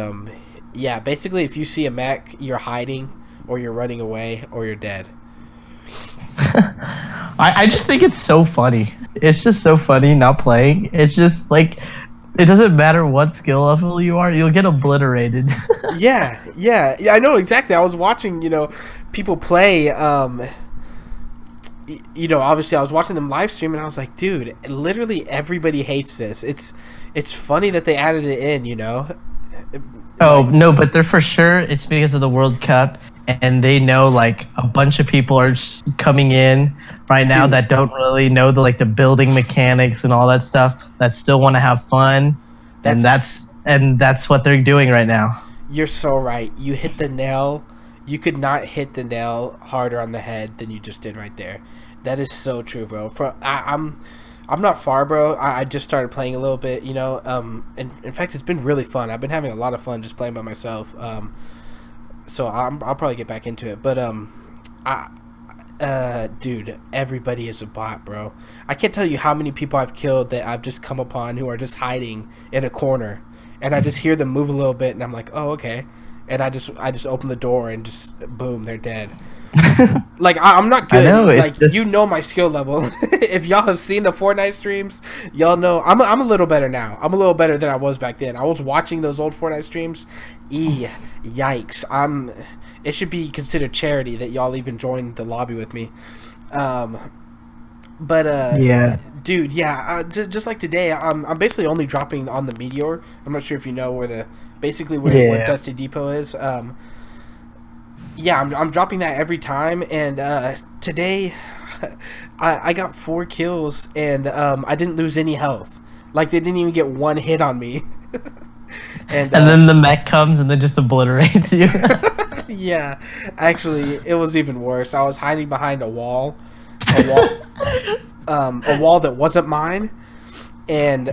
yeah, basically, if you see a mech, you're hiding, or you're running away, or you're dead. I just think it's so funny. It's just so funny not playing. It's just like it doesn't matter what skill level you are, you'll get obliterated. Yeah, I know exactly. I was watching, people play. Obviously, I was watching them live stream, and I was like, dude, literally everybody hates this. It's funny that they added it in, Oh, no, but they're for sure, it's because of the World Cup, and they know, like, a bunch of people are coming in right now that don't really know the building mechanics and all that stuff, that still want to have fun, and that's what they're doing right now. You're so right. You hit the nail. You could not hit the nail harder on the head than you just did right there. That is so true, bro. I'm not far, bro. I just started playing a little bit, and in fact, it's been really fun. I've been having a lot of fun just playing by myself. So I'll probably get back into it. But dude, everybody is a bot, bro. I can't tell you how many people I've killed that I've just come upon who are just hiding in a corner, and I just hear them move a little bit, and I'm like, oh, okay, and I just open the door and just boom, they're dead. Like I'm not good. My skill level. If y'all have seen the Fortnite streams, y'all know I'm a little better now. I'm a little better than I was back then. I was watching those old Fortnite streams. Yikes! It should be considered charity that y'all even joined the lobby with me. Yeah, dude, yeah. Just like today, I'm basically only dropping on the Meteor. I'm not sure if you know where where Dusty Depot is. Yeah, I'm dropping that every time, and today I got 4 kills, and I didn't lose any health. Like, they didn't even get one hit on me. and then the mech comes and then just obliterates you. Yeah, actually, it was even worse. I was hiding behind a wall, a wall that wasn't mine, and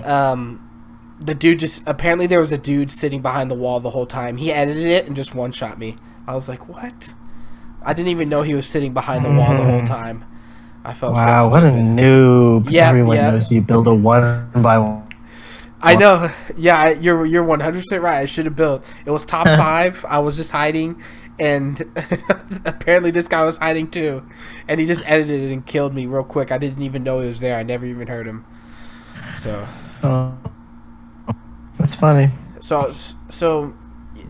the dude just apparently there was a dude sitting behind the wall the whole time. He edited it and just one shot me. I was like, what? I didn't even know he was sitting behind the wall the whole time. I felt Wow, so what a stupid. noob. Yeah, Everyone yeah. knows you build a one by one. I know. Yeah, you're 100% right. I should have built. It was top 5. I was just hiding, and apparently this guy was hiding too, and he just edited it and killed me real quick. I didn't even know he was there. I never even heard him. So. Oh, that's funny. So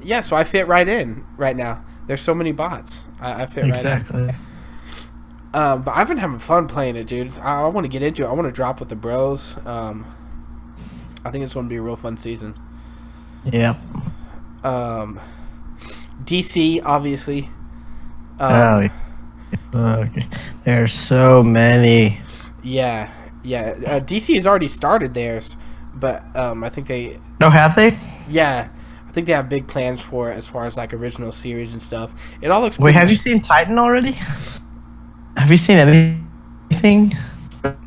yeah. So I fit right in right now. There's so many bots. I fit right in. Exactly. But I've been having fun playing it, dude. I want to get into it. I want to drop with the bros. I think it's going to be a real fun season. Yep. DC, obviously. Okay. There's so many. Yeah. DC has already started theirs, but I think they. No, have they? Yeah, I think they have big plans for it as far as like original series and stuff. It all looks. Wait, have you seen Titan already? Have you seen anything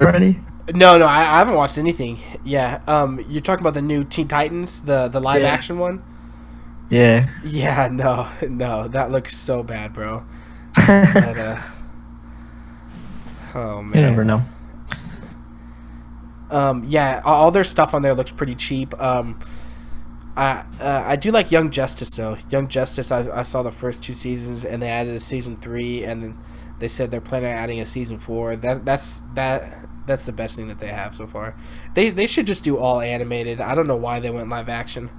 already? No, I haven't watched anything. Yeah. You're talking about the new Teen Titans, the live action one. Yeah. Yeah. No, that looks so bad, bro. But, oh man. You never know. Yeah, all their stuff on there looks pretty cheap. I do like Young Justice though. Young Justice, I saw the first 2 seasons, and they added a season 3, and then they said they're planning on adding a season 4. That's the best thing that they have so far. They should just do all animated. I don't know why they went live action.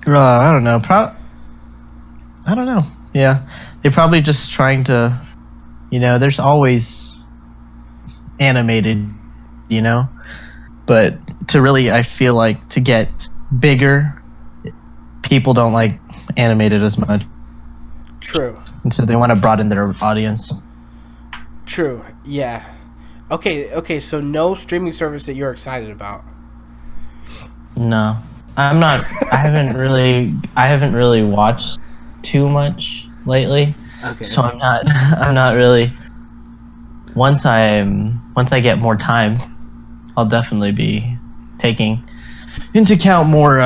I don't know. I don't know. Yeah, they're probably just trying to. There's always animated. But to really, I feel like to get bigger, people don't like animated as much. True. And so they want to broaden their audience. True. Yeah. Okay. So no streaming service that you're excited about. No, I'm not. I haven't really watched too much lately. Okay. So I'm not really. Once I get more time, I'll definitely be taking into account more,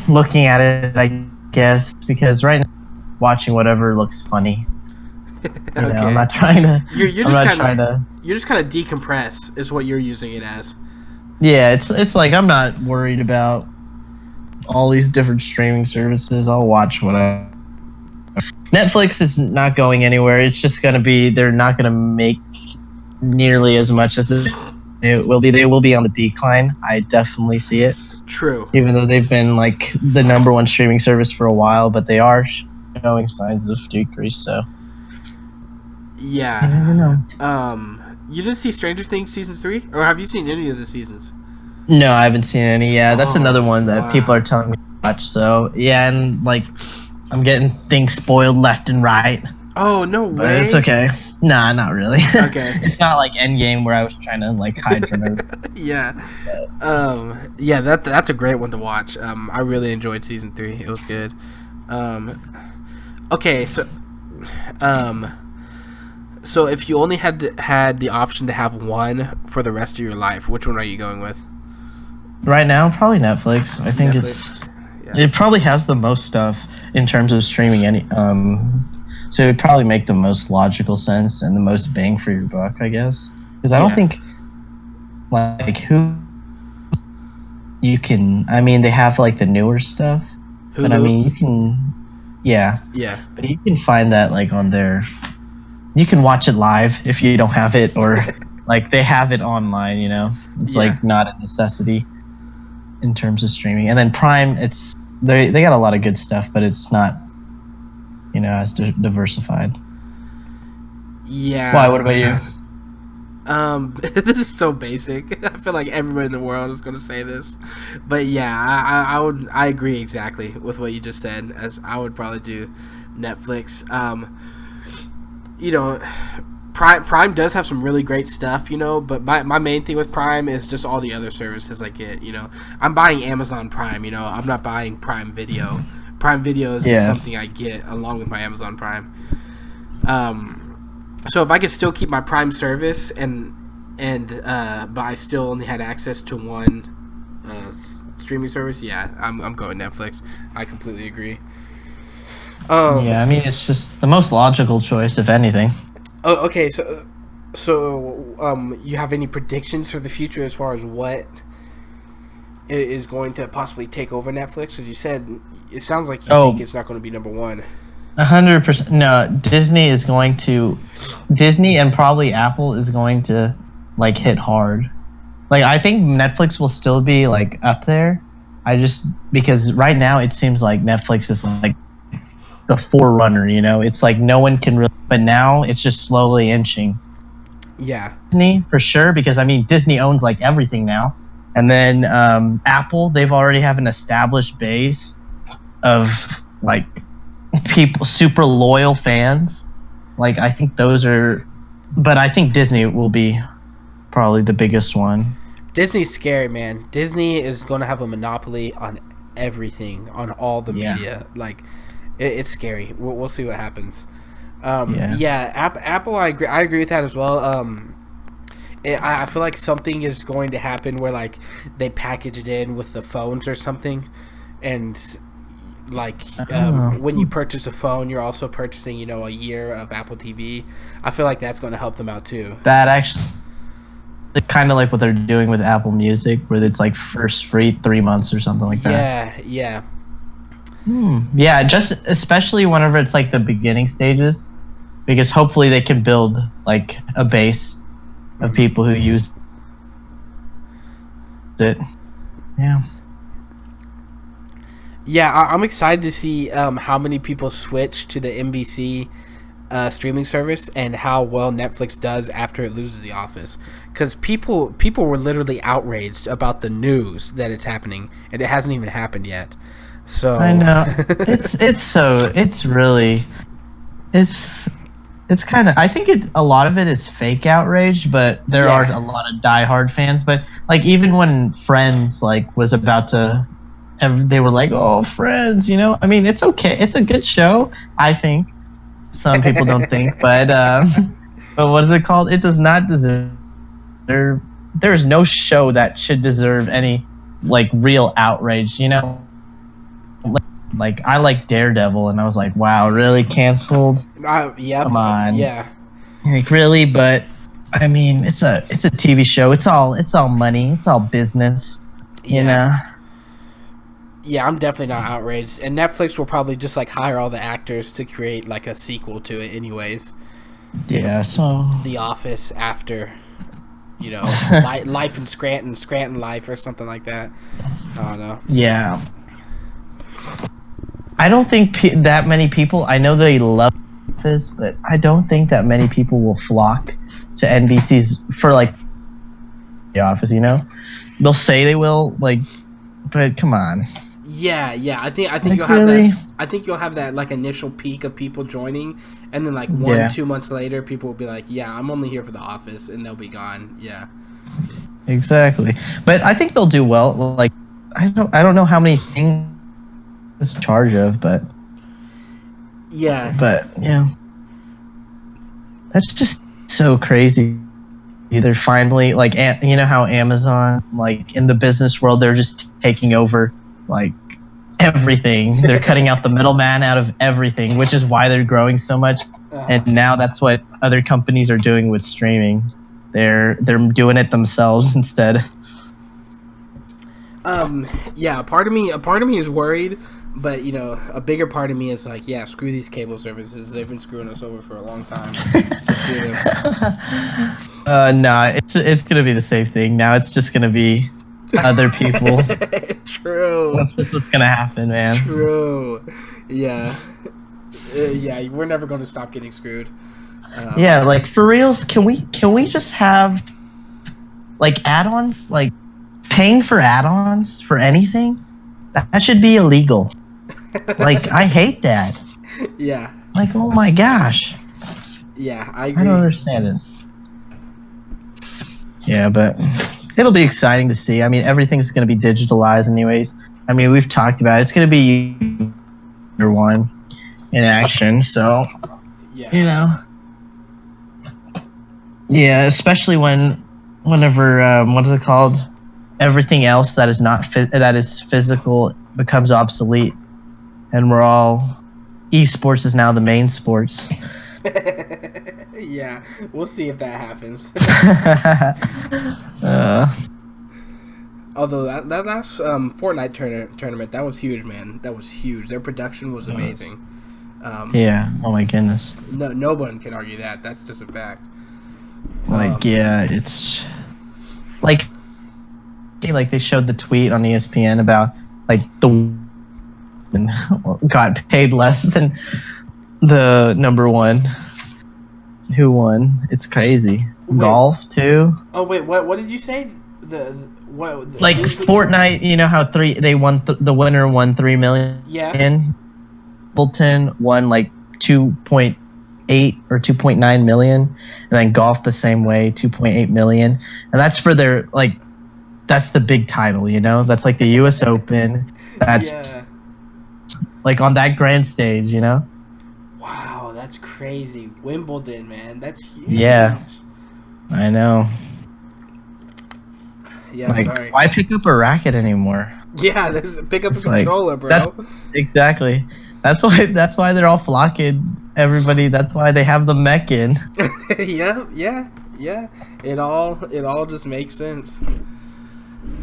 looking at it, I guess, because right now, watching whatever looks funny. Okay. I'm not trying to. You're just kind of decompress is what you're using it as. Yeah, it's like I'm not worried about all these different streaming services. I'll watch whatever. Netflix is not going anywhere. It's just gonna be. They're not gonna make nearly as much as it will be. They will be on the decline. I definitely see it. True. Even though they've been like the #1 streaming service for a while, but they are showing signs of decrease. So. Yeah. I never know. You didn't see Stranger Things season 3, or have you seen any of the seasons? No, I haven't seen any. Yeah, that's another one that wow. people are telling me to watch. So yeah, and like I'm getting things spoiled left and right. Oh no way! But it's okay. Nah, not really. Okay. It's not like Endgame where I was trying to like hide from everything. Yeah. Yeah, that's a great one to watch. I really enjoyed season 3. It was good. Okay, so if you only had the option to have one for the rest of your life, which one are you going with? Right now, probably Netflix. I think it probably has the most stuff in terms of streaming. So it would probably make the most logical sense and the most bang for your buck, I guess. Because I don't think like who you can. I mean, they have like the newer stuff, but I mean, you can. Yeah. But you can find that like on their. You can watch it live if you don't have it, or like they have it online. It's like not a necessity in terms of streaming. And then Prime, they got a lot of good stuff, but it's not as diversified. Yeah. Why? What about you? This is so basic. I feel like everybody in the world is going to say this, but yeah, I agree exactly with what you just said. As I would probably do Netflix. Prime does have some really great stuff, but my main thing with Prime is just all the other services I get. I'm buying Amazon Prime. I'm not buying Prime Video. Prime Video is Yeah. something I get along with my Amazon Prime. So if I could still keep my Prime service but I still only had access to one streaming service, yeah, I'm going Netflix. I completely agree. Yeah, I mean, it's just the most logical choice, if anything. Oh, okay. So you have any predictions for the future as far as what is going to possibly take over Netflix? As you said, it sounds like you think it's not going to be number one. 100%. No, Disney and probably Apple is going to like hit hard. Like, I think Netflix will still be like up there. Because right now it seems like Netflix is like the forerunner, you know? It's like no one can really, but now it's just slowly inching. Yeah. Disney for sure, because I mean Disney owns like everything now. And then Apple, they've already have an established base of like people, super loyal fans. Like, I think those are, but I think Disney will be probably the biggest one. Disney's scary, man. Disney is going to have a monopoly on everything, on all the media. Like, it's scary. We'll see what happens. Apple, I agree with that as well. I feel like something is going to happen where like they package it in with the phones or something, and like when you purchase a phone, you're also purchasing, you know, a year of Apple TV. I feel like that's going to help them out too. That actually, kind of like what they're doing with Apple Music, where it's like first free 3 months or something like that. Yeah. Yeah, just especially whenever it's like the beginning stages, because hopefully they can build like a base of people who use it. Yeah, I'm excited to see how many people switch to the NBC streaming service and how well Netflix does after it loses The Office. Because people were literally outraged about the news that it's happening, and it hasn't even happened yet. So I know it's kind of, I think a lot of it is fake outrage, but there are a lot of diehard fans. But like, even when Friends like was about to, they were like, "Oh, Friends," you know. I mean, it's okay. It's a good show, I think. Some people don't think, but what is it called? It does not deserve. There's no show that should deserve any like real outrage, you know. Like, I like Daredevil, and I was like, wow, really canceled? Yeah. Come on. Yeah. Like, really? But I mean, it's a TV show. It's all money. It's all business. You know. Yeah, I'm definitely not outraged. And Netflix will probably just like hire all the actors to create like a sequel to it anyways. Yeah, so The Office after, you know, Life in Scranton Life or something like that. I don't know. Yeah. I don't think that many people, I know they love Office, but I don't think that many people will flock to NBC's for like The Office, you know? They'll say they will, like, but come on. Yeah. I think like, you'll have really? that. I think you'll have that like initial peak of people joining, and then like 1-2 months later, people will be like, "Yeah, I'm only here for The Office," and they'll be gone. Yeah. Exactly. But I think they'll do well. Like, I don't know how many things it's in charge of, but yeah, that's just so crazy. They're finally like, you know how Amazon, like in the business world, they're just taking over like everything. They're cutting out the middleman out of everything, which is why they're growing so much. And now that's what other companies are doing with streaming. They're doing it themselves instead. Yeah, a part of me is worried, but you know, a bigger part of me is like, yeah, screw these cable services. They've been screwing us over for a long time. So screw them. Nah, it's gonna be the same thing. Now it's just gonna be other people. True. That's just what's gonna happen, man. True. Yeah. Yeah, we're never gonna stop getting screwed. Yeah, like for reals, can we just have like add-ons, like paying for add-ons for anything? That should be illegal. Like, I hate that. Yeah. Like, oh my gosh. Yeah, I agree. I don't understand it. Yeah, but it'll be exciting to see. I mean, everything's going to be digitalized anyways. I mean, we've talked about it. It's going to be one in action. So Yeah. you know, yeah, especially whenever what is it called? Everything else that is not that is physical becomes obsolete, and we're all esports is now the main sports. Yeah, we'll see if that happens. Although that last Fortnite tournament, that was huge, man. That was huge. Their production was amazing. Yeah. Oh my goodness. No one can argue that. That's just a fact. Like yeah, it's like they showed the tweet on ESPN about like the got paid less than the number one. Who won? It's crazy. Wait. Golf too. Oh wait, what did you say? Like Fortnite, you know how the winner won 3 million. Yeah. Bolton won like 2.8 or 2.9 million, and then golf the same way, 2.8 million, and that's for their that's the big title, you know. That's like the U.S. Open. That's like on that grand stage, you know. Wow, that's crazy. Wimbledon, man, that's huge. Yeah, I know. Yeah, sorry. Why pick up a racket anymore? Yeah, pick up a controller, bro. Exactly. That's why they're all flocking. Everybody. That's why they have the mech in. Yeah. It all just makes sense.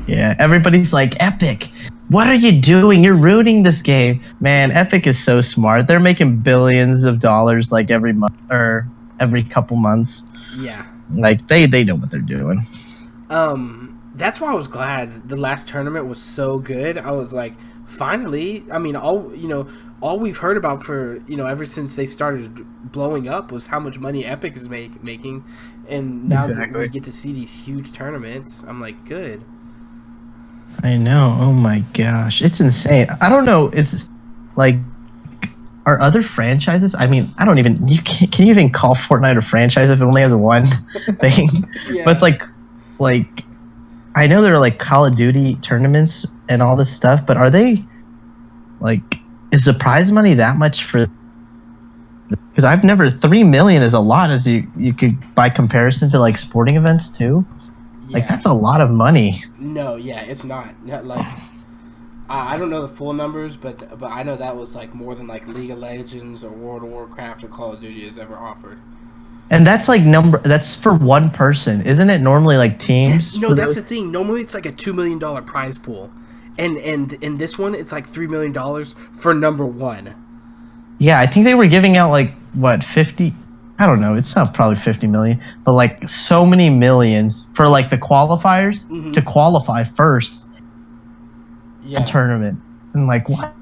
Yeah, everybody's like, Epic, what are you doing? You're ruining this game. Man, Epic is so smart. They're making billions of dollars like every month or every couple months. Yeah. Like they know what they're doing. That's why I was glad the last tournament was so good. I was like, finally. I mean, all we've heard about for ever since they started blowing up was how much money Epic is making, and now that we get to see these huge tournaments, I'm like, good. I know. Oh my gosh, it's insane. I don't know. It's like, are other franchises? I mean, I don't even. Can you even call Fortnite a franchise if it only has one thing? Yeah. But it's like I know there are like Call of Duty tournaments and all this stuff, but are they like, is the prize money that much for? Because I've never 3 million is a lot, as you could by comparison to like sporting events too. Yeah. Like that's a lot of money. No, yeah, it's not like I don't know the full numbers, but I know that was like more than like League of Legends or World of Warcraft or Call of Duty has ever offered. And that's like that's for one person, isn't it? Normally like teams. Yes, no, that's the thing. Normally it's like a $2 million prize pool, and in this one it's like $3 million for number one. Yeah, I think they were giving out like what 50. I don't know. It's not probably 50 million, but like so many millions for like the qualifiers to qualify first. Yeah. A tournament, and like what?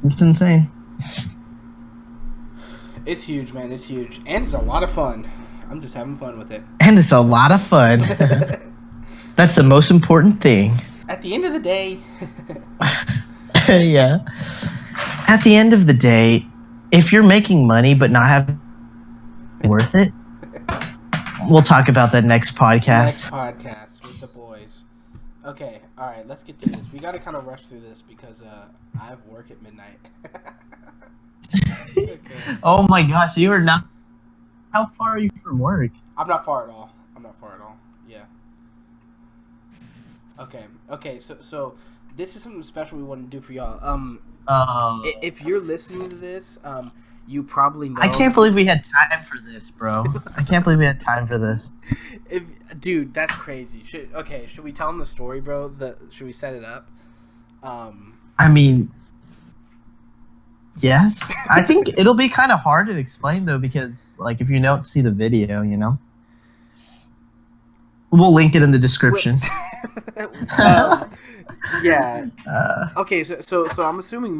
It's insane. It's huge, man. It's huge, and it's a lot of fun. I'm just having fun with it. And it's a lot of fun. That's the most important thing. At the end of the day. Yeah. At the end of the day, if you're making money but not having worth it, we'll talk about that next podcast. Next podcast with the boys. Okay, all right, let's get to this. We got to kind of rush through this because I have work at midnight. Okay. Oh my gosh, you are not. How far are you from work? I'm not far at all. Yeah. Okay. So this is something special we want to do for y'all. If you're listening to this, you probably know. I can't believe we had time for this, bro. I can't believe we had time for this. Dude, that's crazy. Should we tell them the story, bro? Should we set it up? I mean, yes. I think it'll be kind of hard to explain though, because like if you don't see the video, you know. We'll link it in the description. Yeah. Okay, so I'm assuming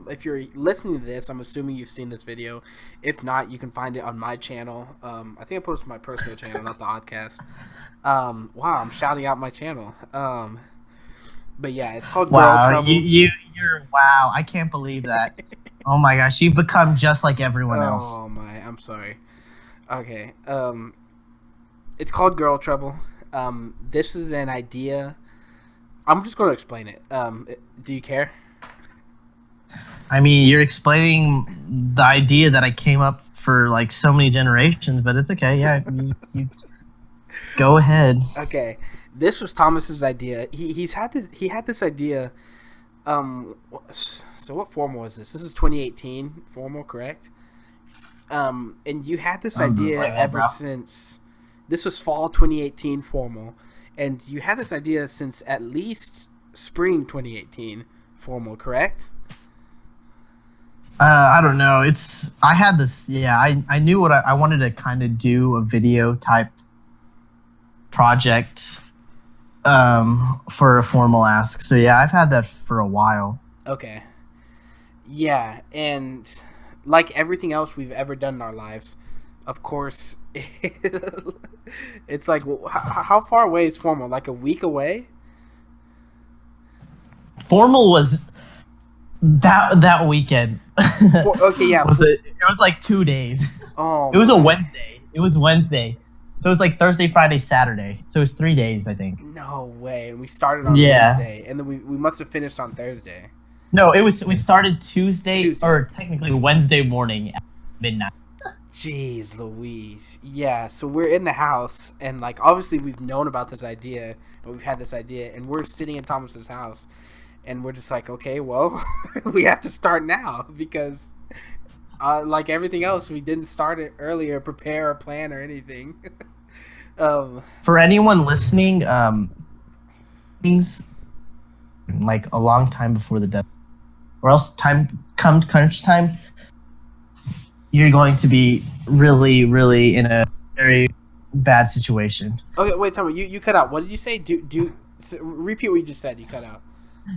if you're listening to this, I'm assuming you've seen this video. If not, you can find it on my channel. I think I posted my personal channel, not the OddCast. Wow, I'm shouting out my channel. But yeah, it's called Girl Trouble. You're wow! I can't believe that. Oh my gosh, you've become just like everyone else. Oh my, I'm sorry. Okay, it's called Girl Trouble. This is an idea. I'm just going to explain it. Do you care? I mean, you're explaining the idea that I came up for like so many generations, but it's okay. Yeah, you go ahead. Okay, this was Thomas's idea. He had this idea. So what formal was this? This is 2018 formal, correct? And you had this idea ever since. This was fall 2018 formal, and you had this idea since at least spring 2018 formal, correct? I don't know. I had this. Yeah, I knew what I wanted to kind of do a video type project for a formal ask. So yeah, I've had that for a while. Okay. Yeah, and like everything else we've ever done in our lives, of course, it's like, how far away is formal? Like a week away? Formal was that weekend. Okay, yeah. It was like 2 days. Oh. It was a Wednesday. It was Wednesday. So it was like Thursday, Friday, Saturday. So it was 3 days, I think. No way. And we started on Wednesday, and then we must have finished on Thursday. No, we started Tuesday, or technically Wednesday morning at midnight. Jeez Louise. Yeah, so we're in the house, and like obviously we've known about this idea, and we've had this idea, and we're sitting in Thomas's house, and we're just like, okay, well, we have to start now, because like everything else, we didn't start it earlier, prepare or plan or anything. For anyone listening, things like a long time before the deadline, or else come crunch time, you're going to be really, really in a very bad situation. Okay, wait, tell me, you cut out. What did you say? Repeat what you just said. You cut out.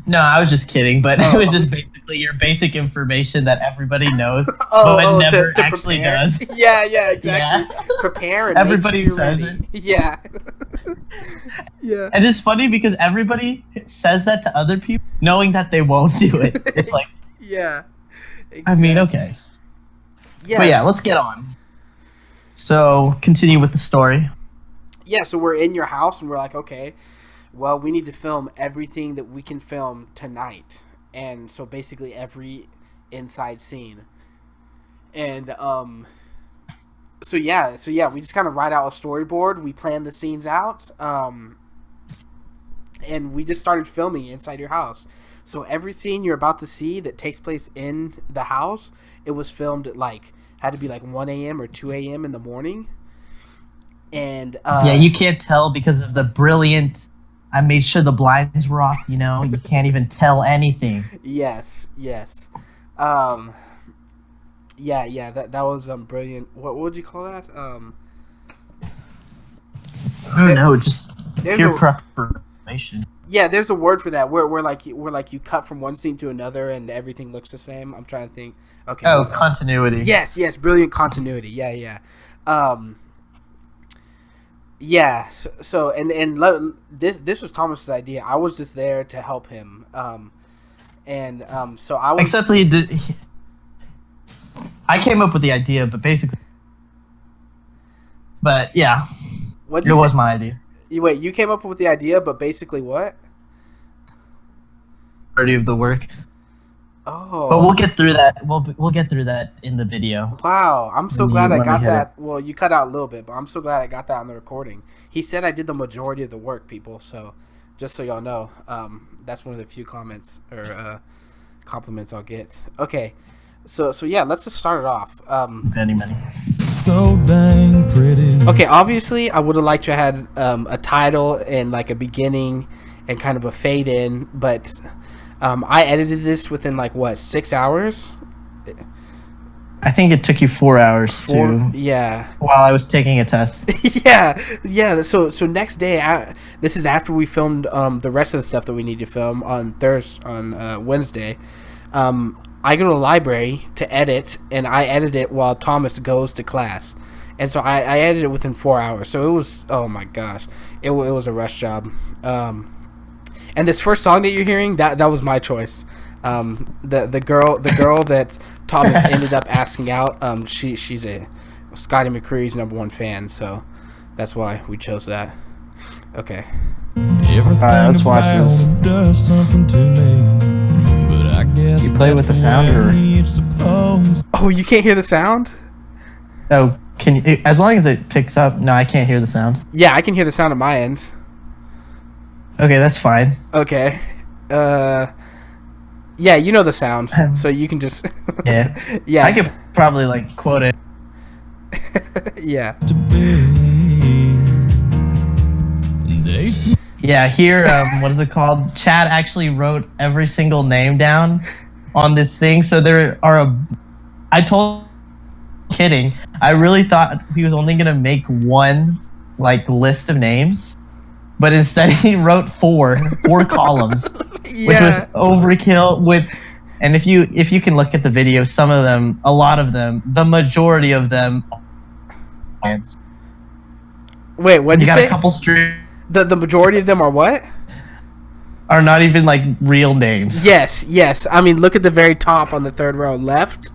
No, I was just kidding, but it was just basically your basic information that everybody knows, but never to actually prepare. does. Yeah, exactly. Yeah. Prepare and everybody make sure says ready. it. Yeah. Yeah. And it's funny because everybody says that to other people, knowing that they won't do it. It's like, yeah. Exactly. I mean, okay. Yeah. But yeah, let's get on. So, continue with the story. Yeah, so we're in your house and we're like, okay, well, we need to film everything that we can film tonight. And so basically every inside scene. And so yeah, we just kind of write out a storyboard. We plan the scenes out. And we just started filming inside your house. So every scene you're about to see that takes place in the house, it was filmed had to be like 1 a.m. or 2 a.m. in the morning. And yeah, you can't tell because of the brilliant. I made sure the blinds were off. You can't even tell anything. Yes. Yeah. That was brilliant. What would you call that? I don't know. Just pure preparation. Yeah, there's a word for that. Where you cut from one scene to another and everything looks the same. I'm trying to think. Okay. Oh, continuity. Yes, brilliant continuity. Yeah. Yeah. So this was Thomas's idea. I was just there to help him. So I was. Except I came up with the idea, but basically. But yeah, it was my idea. Wait, you came up with the idea, but basically what? Majority of the work. Oh. But we'll get through that. We'll get through that in the video. Wow, I'm so glad I got that. Well, you cut out a little bit, but I'm so glad I got that on the recording. He said I did the majority of the work, people. So, just so y'all know, that's one of the few comments or compliments I'll get. Okay, so yeah, let's just start it off. Many. So dang pretty. Okay, obviously, I would have liked to have had a title and like a beginning and kind of a fade in, but I edited this within 6 hours. I think it took you 4 hours to. Yeah. While I was taking a test. yeah. So next day, this is after we filmed the rest of the stuff that we need to film on Wednesday. I go to the library to edit, and I edit it while Thomas goes to class. And so I edited it within 4 hours. So it was, oh my gosh, it was a rush job. And this first song that you're hearing, that was my choice. The girl that Thomas ended up asking out, she's a Scotty McCreery's #1 fan, so that's why we chose that. Okay. Everything let's watch this. does something to me, but I guess play with the sound, or Oh, you can't hear the sound? oh, can you? As long as it picks up. No, I can't hear the sound. Yeah, I can hear the sound on my end. Okay, that's fine. Okay. Yeah, you know the sound, so you can just. Yeah. Yeah. I could probably like quote it. Yeah. Yeah, here, what is it called? Chad actually wrote every single name down on this thing. So there are I told, kidding, I really thought he was only gonna make one like list of names, but instead he wrote four columns, Yeah. which was overkill. And if you can look at the video, some of them, a lot of them, the majority of them. Wait, what did you got say? a couple streams. The majority of them are what? Are not even like real names. Yes. I mean, look at the very top on the third row, left.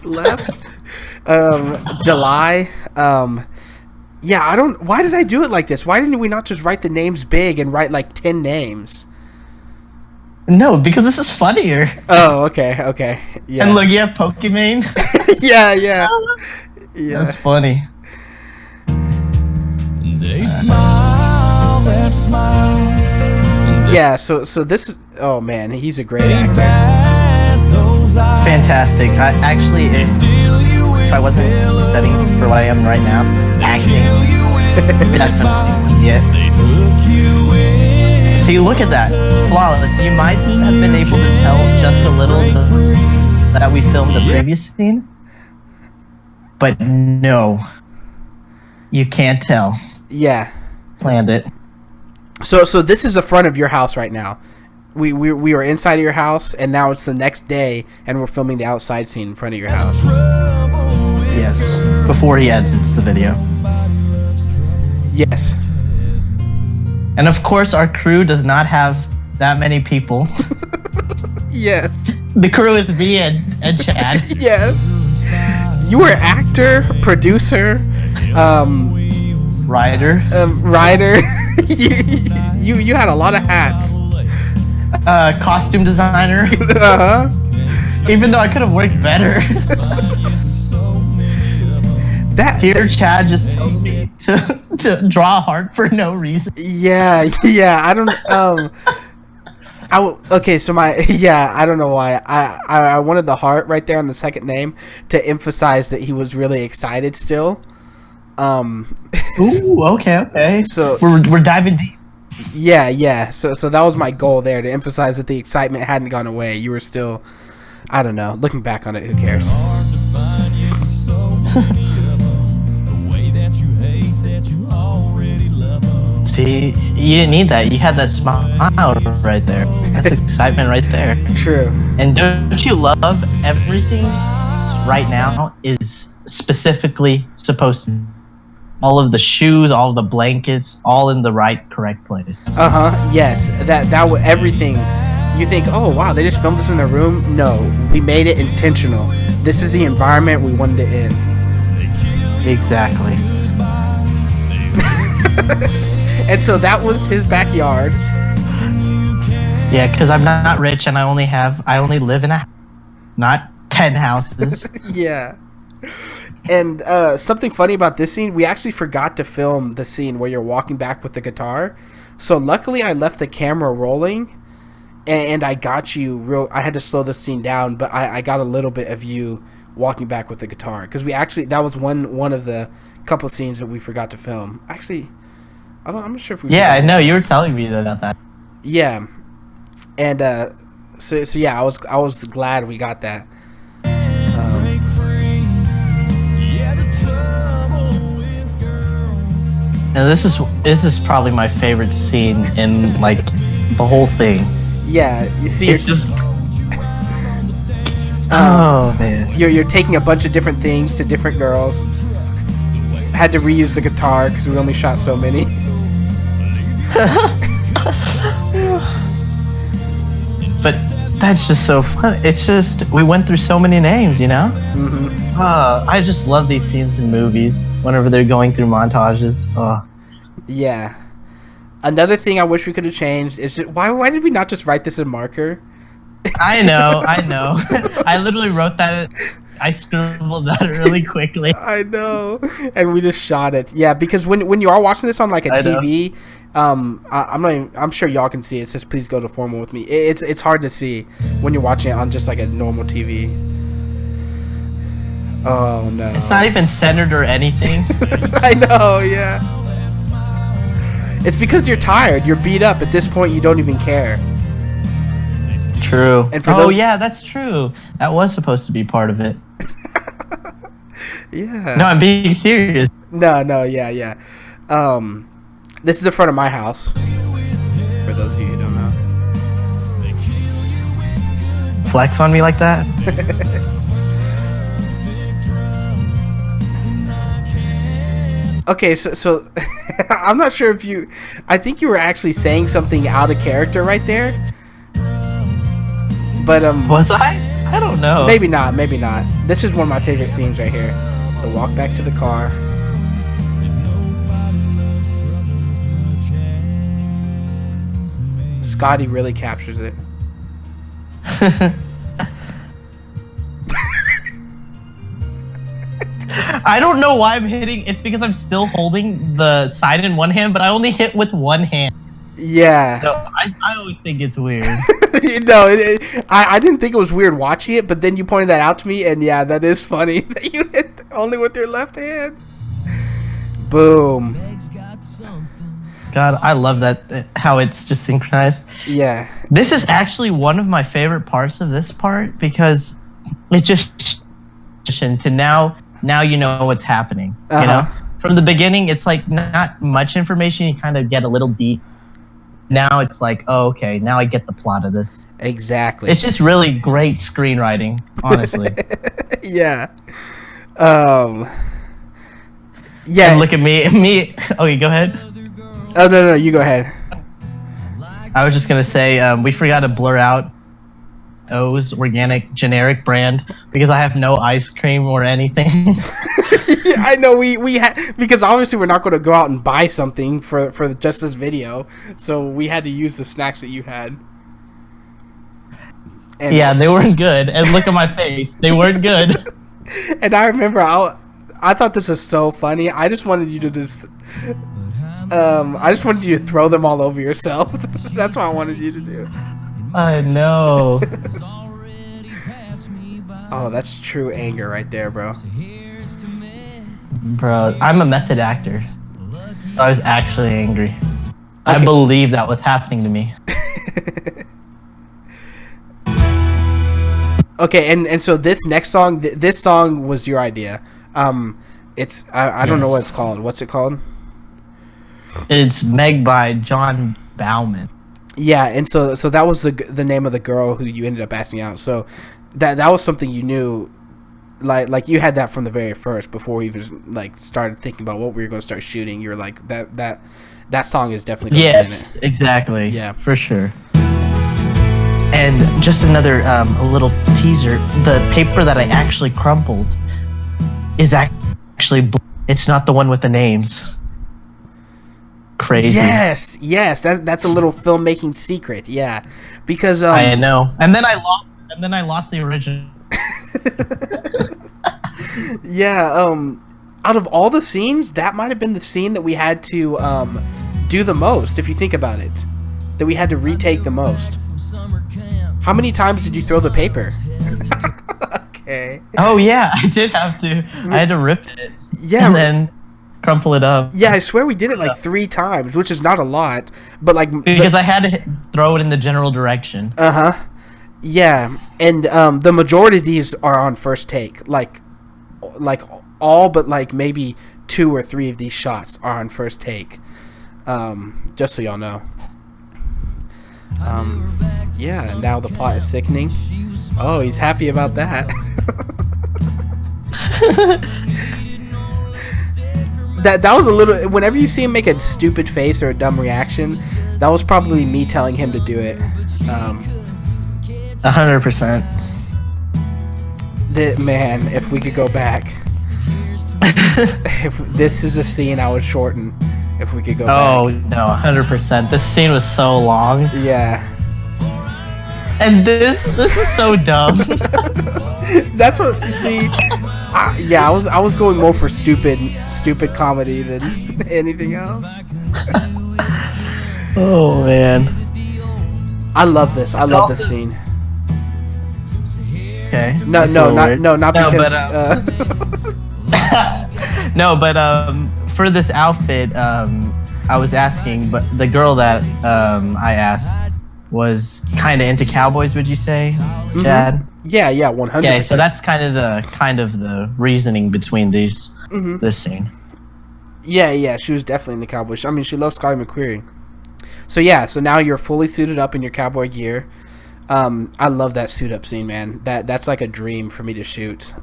Left. July. Yeah, I don't. Why did I do it like this? Why didn't we not just write the names big and write like 10 names? No, because this is funnier. Oh, okay. Yeah. And look, you have Pokemon. yeah. That's funny. They smile, that smile. Yeah. So this is. Oh man, he's a great actor. Fantastic. I actually, if I wasn't studying for what I am right now, acting, definitely. Yeah. See, look at that. Flawless. You might have been able to tell just a little that we filmed the previous scene, but no, you can't tell. Yeah. Planned it. So this is the front of your house right now. We were inside of your house, and now it's the next day, and we're filming the outside scene in front of your house. Yes. Before he edits the video. Yes. And of course, our crew does not have that many people. Yes. The crew is me and Chad. Yes. You were actor, producer, Ryder. writer. you had a lot of hats. Costume designer. Uh-huh. Even though I could have worked better. Here, Chad just tells me to draw a heart for no reason. Yeah. I don't. Okay, so I don't know why. I wanted the heart right there on the second name to emphasize that he was really excited still. Ooh, okay. So we're diving deep. Yeah. So that was my goal there, to emphasize that the excitement hadn't gone away. You were still, I don't know. Looking back on it, who cares? See, you didn't need that. You had that smile right there. That's excitement right there. True. And don't you love everything right now is specifically supposed to, all of the shoes, all of the blankets, all in the correct place. Yes. That everything. You think, oh wow, they just filmed this in their room? No, we made it intentional. This is the environment we wanted it in. Exactly. And so that was his backyard. Yeah, because I'm not rich and I only live in not 10 houses. Yeah. And something funny about this scene, we actually forgot to film the scene where you're walking back with the guitar. So luckily I left the camera rolling, and I got you I had to slow the scene down, but I got a little bit of you walking back with the guitar, because that was one of the couple scenes that we forgot to film. Actually, I'm not sure if we. Yeah, I know, you were telling me about that. Yeah, and so yeah, I was glad we got that. Now this is probably my favorite scene in like the whole thing. Yeah, you see, it's just. Oh man. You're taking a bunch of different things to different girls. Had to reuse the guitar because we only shot so many. But that's just so fun. It's just, we went through so many names, you know? Mm-hmm. I just love these scenes in movies whenever they're going through montages. Yeah. Another thing I wish we could have changed is why did we not just write this in marker? I know. I literally wrote that. I scribbled that really quickly. I know, and we just shot it. Yeah, because when you are watching this on like a TV, I'm sure y'all can see it. It says please go to formal with me. It's hard to see when you're watching it on just like a normal TV. Oh no, It's not even centered or anything. I know, yeah. It's because you're tired. You're beat up. At this point, you don't even care. True. And for oh those- yeah, that's true. That was supposed to be part of it. Yeah. No, I'm being serious. No, yeah. This is the front of my house. For those of you who don't know. Flex on me like that. Okay, so I'm not sure if you. I think you were actually saying something out of character right there. But Was I? I don't know. maybe not. This is one of my favorite scenes right here. The walk back to the car. Scotty really captures it. I don't know why I'm hitting. It's because I'm still holding the sign in one hand, but I only hit with one hand. Yeah. So I always think it's weird. No, I didn't think it was weird watching it, but then you pointed that out to me, and yeah, that is funny that you hit only with your left hand. Boom. God, I love that, how it's just synchronized. Yeah. This is actually one of my favorite parts of this part because it just to now you know what's happening. You know, from the beginning, it's like not much information. You kind of get a little deep. Now it's like, oh, okay, now I get the plot of this. Exactly. It's just really great screenwriting, honestly. Yeah. Yeah. And look at me. Okay, go ahead. Oh no, you go ahead. I was just gonna say we forgot to blur out O's organic generic brand because I have no ice cream or anything. Yeah, I know we had, because obviously we're not going to go out and buy something for just this video, so we had to use the snacks that you had. And, Yeah, they weren't good. And look at my face. They weren't good. And I remember I thought this was so funny. I just wanted you to just throw them all over yourself. That's what I wanted you to do. I know. Oh, that's true anger right there, bro. Bro, I'm a method actor. I was actually angry. I believe that was happening to me. Okay, and so this next song, this song was your idea. It's I don't know what it's called. What's it called? It's Meg by John Bauman. Yeah, and so that was the name of the girl who you ended up asking out. So that was something you knew, like you had that from the very first before we even like started thinking about what we were going to start shooting. You were like that song is definitely going to be in it. Exactly. Yeah, for sure. And just another a little teaser. The paper that I actually crumpled is actually it's not the one with the names. Crazy. Yes. That's a little filmmaking secret. Yeah, because I know. And then I lost the original. Yeah. Out of all the scenes, that might have been the scene that we had to do the most. If you think about it, that we had to retake the most. How many times did you throw the paper? Okay. Oh yeah, I did have to. I had to rip it. Yeah. And then crumple it up. Yeah, I swear we did it like 3 times, which is not a lot, but like because I had to throw it in the general direction. Yeah, and the majority of these are on first take, like all but like maybe 2 or 3 of these shots are on first take. Just so y'all know. Yeah, now the plot is thickening. Oh, he's happy about that. That was a little. Whenever you see him make a stupid face or a dumb reaction, that was probably me telling him to do it. 100%. Man, if we could go back, if this is a scene I would shorten, if we could go back. Oh no, 100%. This scene was so long. Yeah. And this is so dumb. That's what. See, I was going more for stupid comedy than anything else. Oh man. I love this. I love this scene. Okay. Not because. No, but for this outfit, I was asking, but the girl that I asked was kind of into cowboys. Would you say, Chad? Yeah, 100%. Yeah, so that's kind of the reasoning between these this scene. Yeah, she was definitely in the cowboys. I mean, she loves Scotty McQuarrie. So now you're fully suited up in your cowboy gear. I love that suit up scene, man. That's like a dream for me to shoot.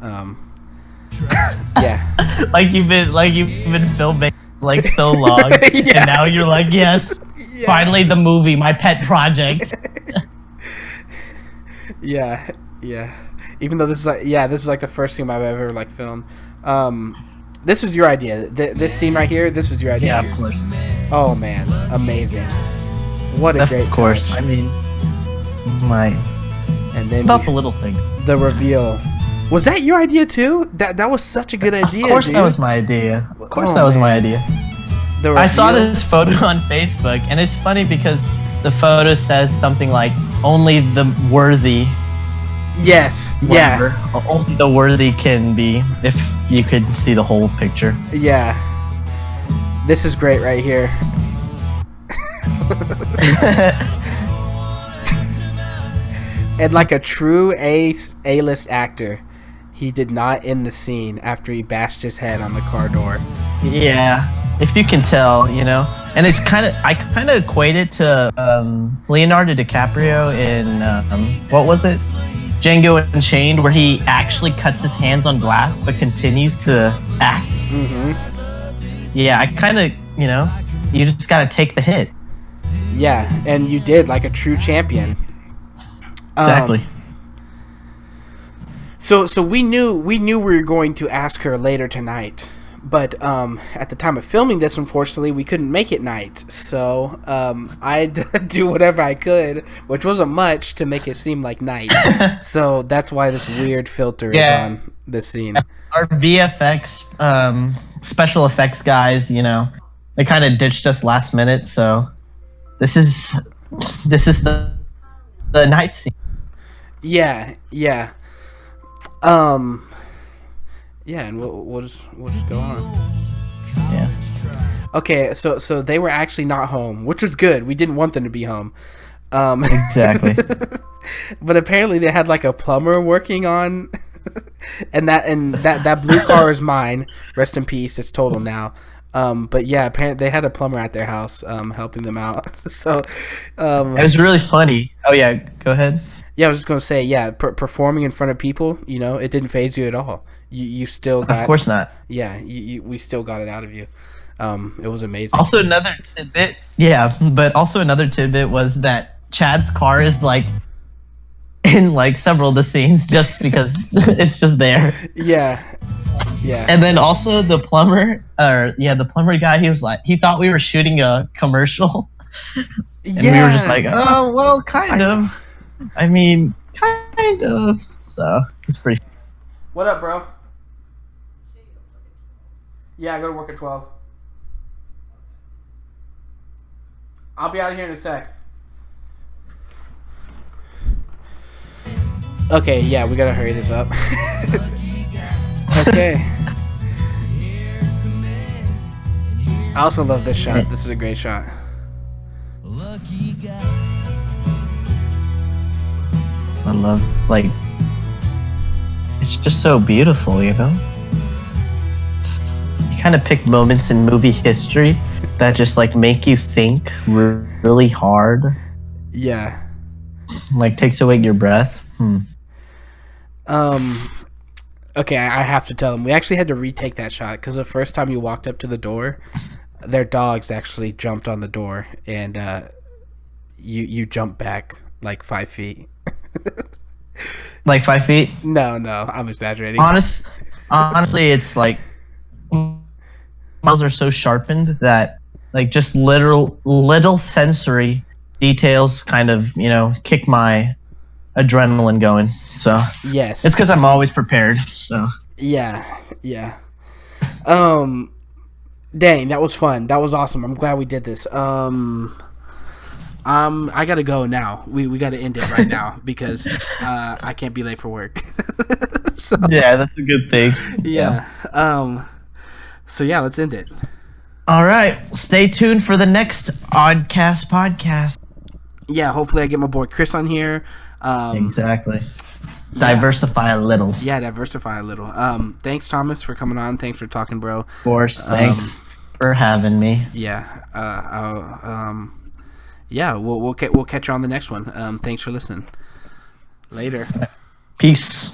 Yeah. like you've been filming like so long, and now you're like, yes, finally the movie, my pet project. Yeah. Even though this is like the first thing I've ever like filmed. This was your idea. This scene right here. This was your idea. Yeah, of course. Oh man, amazing! What a great. Of course. touch. I mean, my. And then about the little thing. The reveal. Was that your idea too? That was such a good idea. Of course, dude. that was my idea. Of course, that was my idea. I saw this photo on Facebook, and it's funny because the photo says something like "only the worthy." Yes. Whatever. Yeah. Only the worthy can be. If you could see the whole picture. Yeah. This is great right here. And like a true A-list actor, he did not end the scene after he bashed his head on the car door. Yeah, if you can tell, you know. And it's I kind of equate it to Leonardo DiCaprio in what was it? Django Unchained, where he actually cuts his hands on glass but continues to act. Yeah, I kind of, you know, you just gotta take the hit. Yeah, and you did, like a true champion. Exactly. So we knew we were going to ask her later tonight, but at the time of filming this, unfortunately, we couldn't make it night. So I had to do whatever I could, which wasn't much, to make it seem like night. So that's why this weird filter is on this scene. Our VFX special effects guys, you know, they kind of ditched us last minute. So this is the night scene. Yeah, and we'll just go on. Yeah. Okay, so they were actually not home, which was good. We didn't want them to be home. Exactly. But apparently they had like a plumber working on, and that blue car is mine. Rest in peace. It's total now. But yeah, apparently they had a plumber at their house, helping them out. So, it was really funny. Oh yeah, go ahead. Yeah, I was just gonna say, yeah, performing in front of people, you know, it didn't faze you at all. You still got. Of course not. Yeah, we still got it out of you. It was amazing. Also, another tidbit. Yeah, but also another tidbit was that Chad's car is like in like several of the scenes just because it's just there. Yeah. And then also the plumber guy, he was like, he thought we were shooting a commercial. And we were just like, oh, well, kind of. I mean, kind of. So, it's pretty. What up, bro? Yeah, I go to work at 12. I'll be out of here in a sec. Okay, yeah, we gotta hurry this up. Okay. I also love this shot. This is a great shot. I love, like, it's just so beautiful, you know? You kind of pick moments in movie history that just, like, make you think really hard. Yeah. Like, takes away your breath. Okay, I have to tell them. We actually had to retake that shot because the first time you walked up to the door, their dogs actually jumped on the door, and you jumped back like 5 feet. Like 5 feet? No, I'm exaggerating. Honestly, it's like muscles are so sharpened that like just little sensory details kind of, you know, kick my adrenaline going. So Yes. it's because I'm always prepared. So Yeah. Dang, that was fun. That was awesome. I'm glad we did this. I gotta go now. We gotta end it right now because I can't be late for work. So, yeah, that's a good thing. yeah. So yeah, let's end it. All right. Stay tuned for the next OddCast podcast. Yeah, hopefully I get my boy Chris on here. Exactly. Diversify a little. Yeah, diversify a little. Thanks, Thomas, for coming on. Thanks for talking, bro. Of course. Thanks for having me. Yeah. Yeah. We'll catch you on the next one. Thanks for listening. Later. Peace.